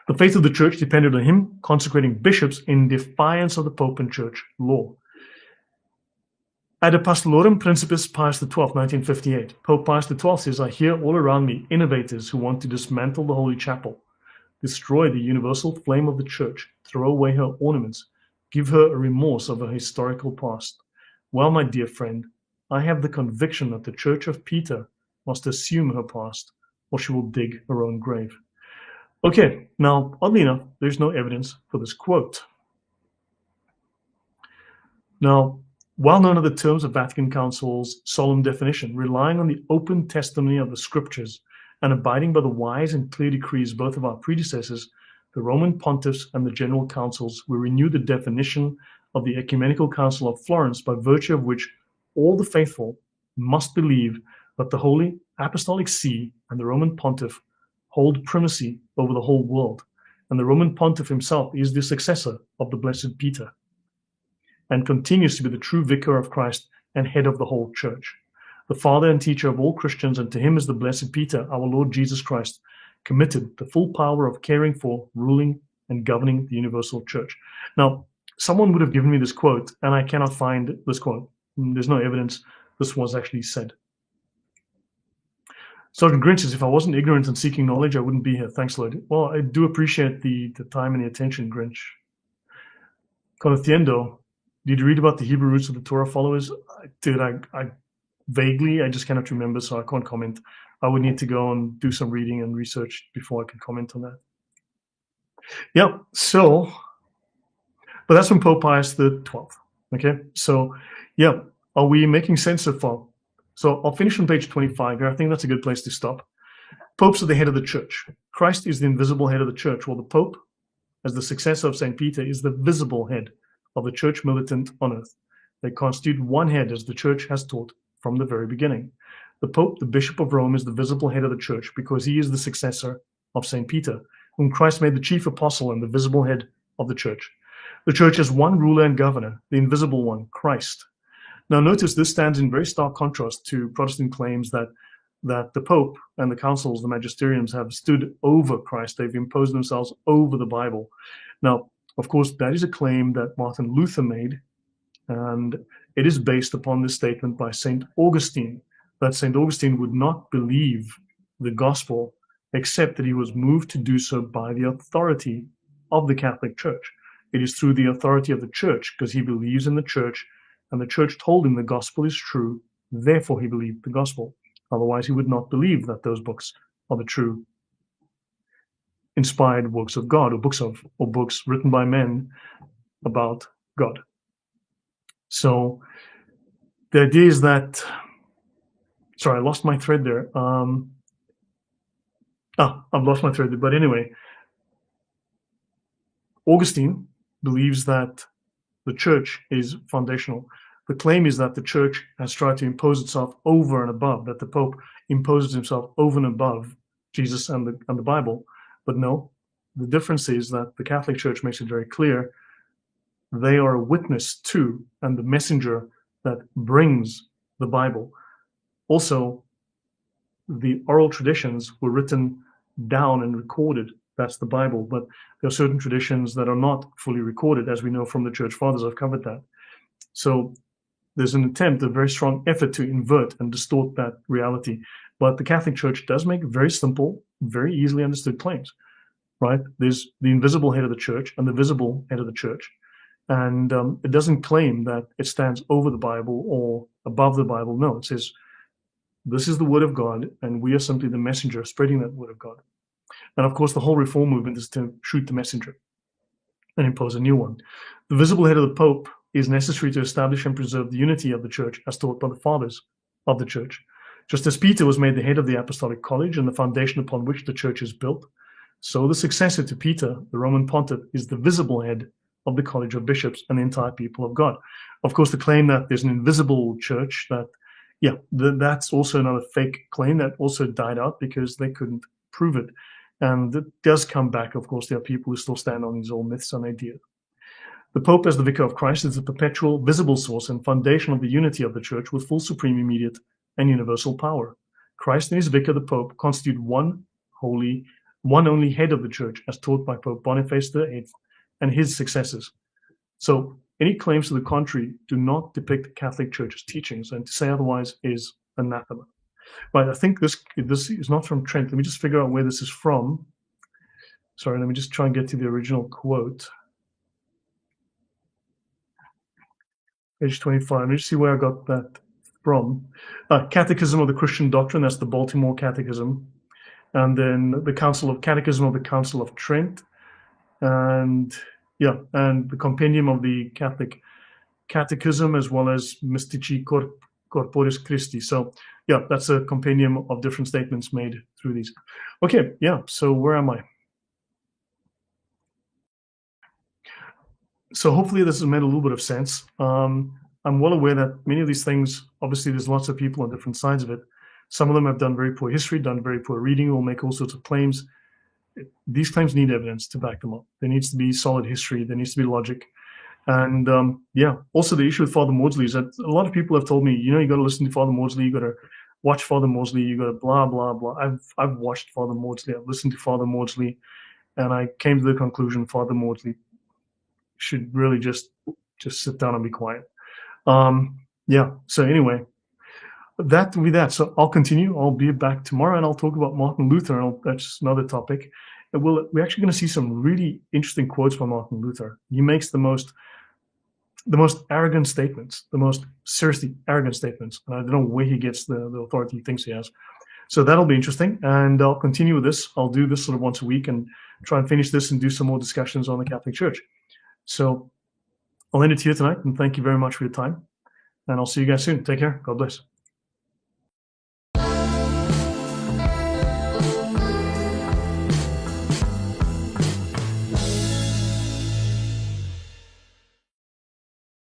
The faith of the church depended on him consecrating bishops in defiance of the Pope and church law. Ad Apostolorum Principis Pius XII, 1958. Pope Pius XII says, I hear all around me innovators who want to dismantle the Holy Chapel, destroy the universal flame of the church, throw away her ornaments, give her a remorse of her historical past. Well, my dear friend, I have the conviction that the Church of Peter must assume her past, or she will dig her own grave. Okay, now, oddly enough, there's no evidence for this quote. Now, well known are the terms of Vatican Council's solemn definition, relying on the open testimony of the scriptures and abiding by the wise and clear decrees both of our predecessors, the Roman pontiffs and the general councils, we renew the definition of the Ecumenical Council of Florence, by virtue of which all the faithful must believe that the Holy Apostolic See and the Roman pontiff hold primacy over the whole world, and the Roman pontiff himself is the successor of the blessed Peter, and continues to be the true vicar of Christ and head of the whole church, the father and teacher of all Christians, and to him is the blessed Peter, our Lord Jesus Christ, committed the full power of caring for, ruling, and governing the universal church. Now, someone would have given me this quote, and I cannot find this quote. There's no evidence this was actually said. Sergeant Grinch says, if I wasn't ignorant and seeking knowledge, I wouldn't be here. Thanks, Lord. Well, I do appreciate the time and the attention, Grinch. Conociendo, did you read about the Hebrew roots of the Torah followers? Dude, I vaguely, I just cannot remember, so I can't comment. I would need to go and do some reading and research before I can comment on that. Yeah, so, but that's from Pope Pius XII. Okay, so yeah, are we making sense so far? So I'll finish on page 25 here. I think that's a good place to stop. Popes are the head of the church. Christ is the invisible head of the church, while the Pope, as the successor of St. Peter, is the visible head of the church militant on earth. They constitute one head, as the church has taught from the very beginning. The Pope, the Bishop of Rome, is the visible head of the church because he is the successor of St. Peter, whom Christ made the chief apostle and the visible head of the church. The church has one ruler and governor, the invisible one, Christ. Now notice this stands in very stark contrast to Protestant claims that the Pope and the councils, the magisteriums, have stood over Christ. They've imposed themselves over the Bible. Now, of course, that is a claim that Martin Luther made, and it is based upon this statement by St. Augustine, that St. Augustine would not believe the gospel except that he was moved to do so by the authority of the Catholic Church. It is through the authority of the Church, because he believes in the Church, and the Church told him the gospel is true, therefore he believed the gospel. Otherwise, he would not believe that those books are the true inspired works of God, or books written by men about God. So the idea is that, sorry, I lost my thread there. I've lost my thread there, but anyway, Augustine believes that the Church is foundational. The claim is that the Church has tried to impose itself over and above, that the Pope imposes himself over and above Jesus and the Bible. But no, the difference is that the Catholic Church makes it very clear they are a witness to and the messenger that brings the Bible. Also, the oral traditions were written down and recorded. That's the Bible. But there are certain traditions that are not fully recorded, as we know from the Church Fathers. I've covered that. So there's an attempt, a very strong effort to invert and distort that reality. But the Catholic Church does make very simple, very easily understood claims, right? There's the invisible head of the Church and the visible head of the Church. And it doesn't claim that it stands over the Bible or above the Bible. No, it says, this is the word of God, and we are simply the messenger spreading that word of God. And of course, the whole reform movement is to shoot the messenger and impose a new one. The visible head of the Pope is necessary to establish and preserve the unity of the Church as taught by the fathers of the Church. Just as Peter was made the head of the Apostolic College and the foundation upon which the Church is built, so the successor to Peter, the Roman Pontiff, is the visible head of the College of Bishops and the entire people of God. Of course, the claim that there's an invisible Church, that's also another fake claim that also died out because they couldn't prove it. And it does come back, of course. There are people who still stand on these old myths and ideas. The Pope, as the Vicar of Christ, is the perpetual, visible source and foundation of the unity of the Church with full, supreme, immediate, and universal power. Christ and his Vicar, the Pope, constitute one only head of the Church, as taught by Pope Boniface VIII and his successors. So any claims to the contrary do not depict the Catholic Church's teachings, and to say otherwise is anathema. Right, I think this is not from Trent. Let me just figure out where this is from. Sorry, let me just try and get to the original quote. Page 25. Let me just see where I got that from. Catechism of the Christian Doctrine, that's the Baltimore Catechism. And then the Catechism of the Council of Trent. And the Compendium of the Catholic Catechism, as well as Mystici Corporis Christi. So that's a compendium of different statements made through these. Okay, so where am I? So hopefully this has made a little bit of sense. I'm well aware that many of these things, obviously there's lots of people on different sides of it. Some of them have done very poor history, done very poor reading, will make all sorts of claims. These claims need evidence to back them up. There needs to be solid history. There needs to be logic. And also the issue with Father Maudsley is that a lot of people have told me, you got to listen to Father Maudsley, you got to watch Father Maudsley, you got to blah, blah, blah. I've watched Father Maudsley, I've listened to Father Maudsley, and I came to the conclusion Father Maudsley should really just sit down and be quiet. So anyway, that will be that. So I'll continue. I'll be back tomorrow, and I'll talk about Martin Luther, and that's another topic. And we're actually going to see some really interesting quotes from Martin Luther. He makes the most arrogant statements, the most seriously arrogant statements. And I don't know where he gets the authority he thinks he has. So that'll be interesting. And I'll continue with this. I'll do this sort of once a week and try and finish this and do some more discussions on the Catholic Church. So I'll end it here tonight. And thank you very much for your time. And I'll see you guys soon. Take care. God bless.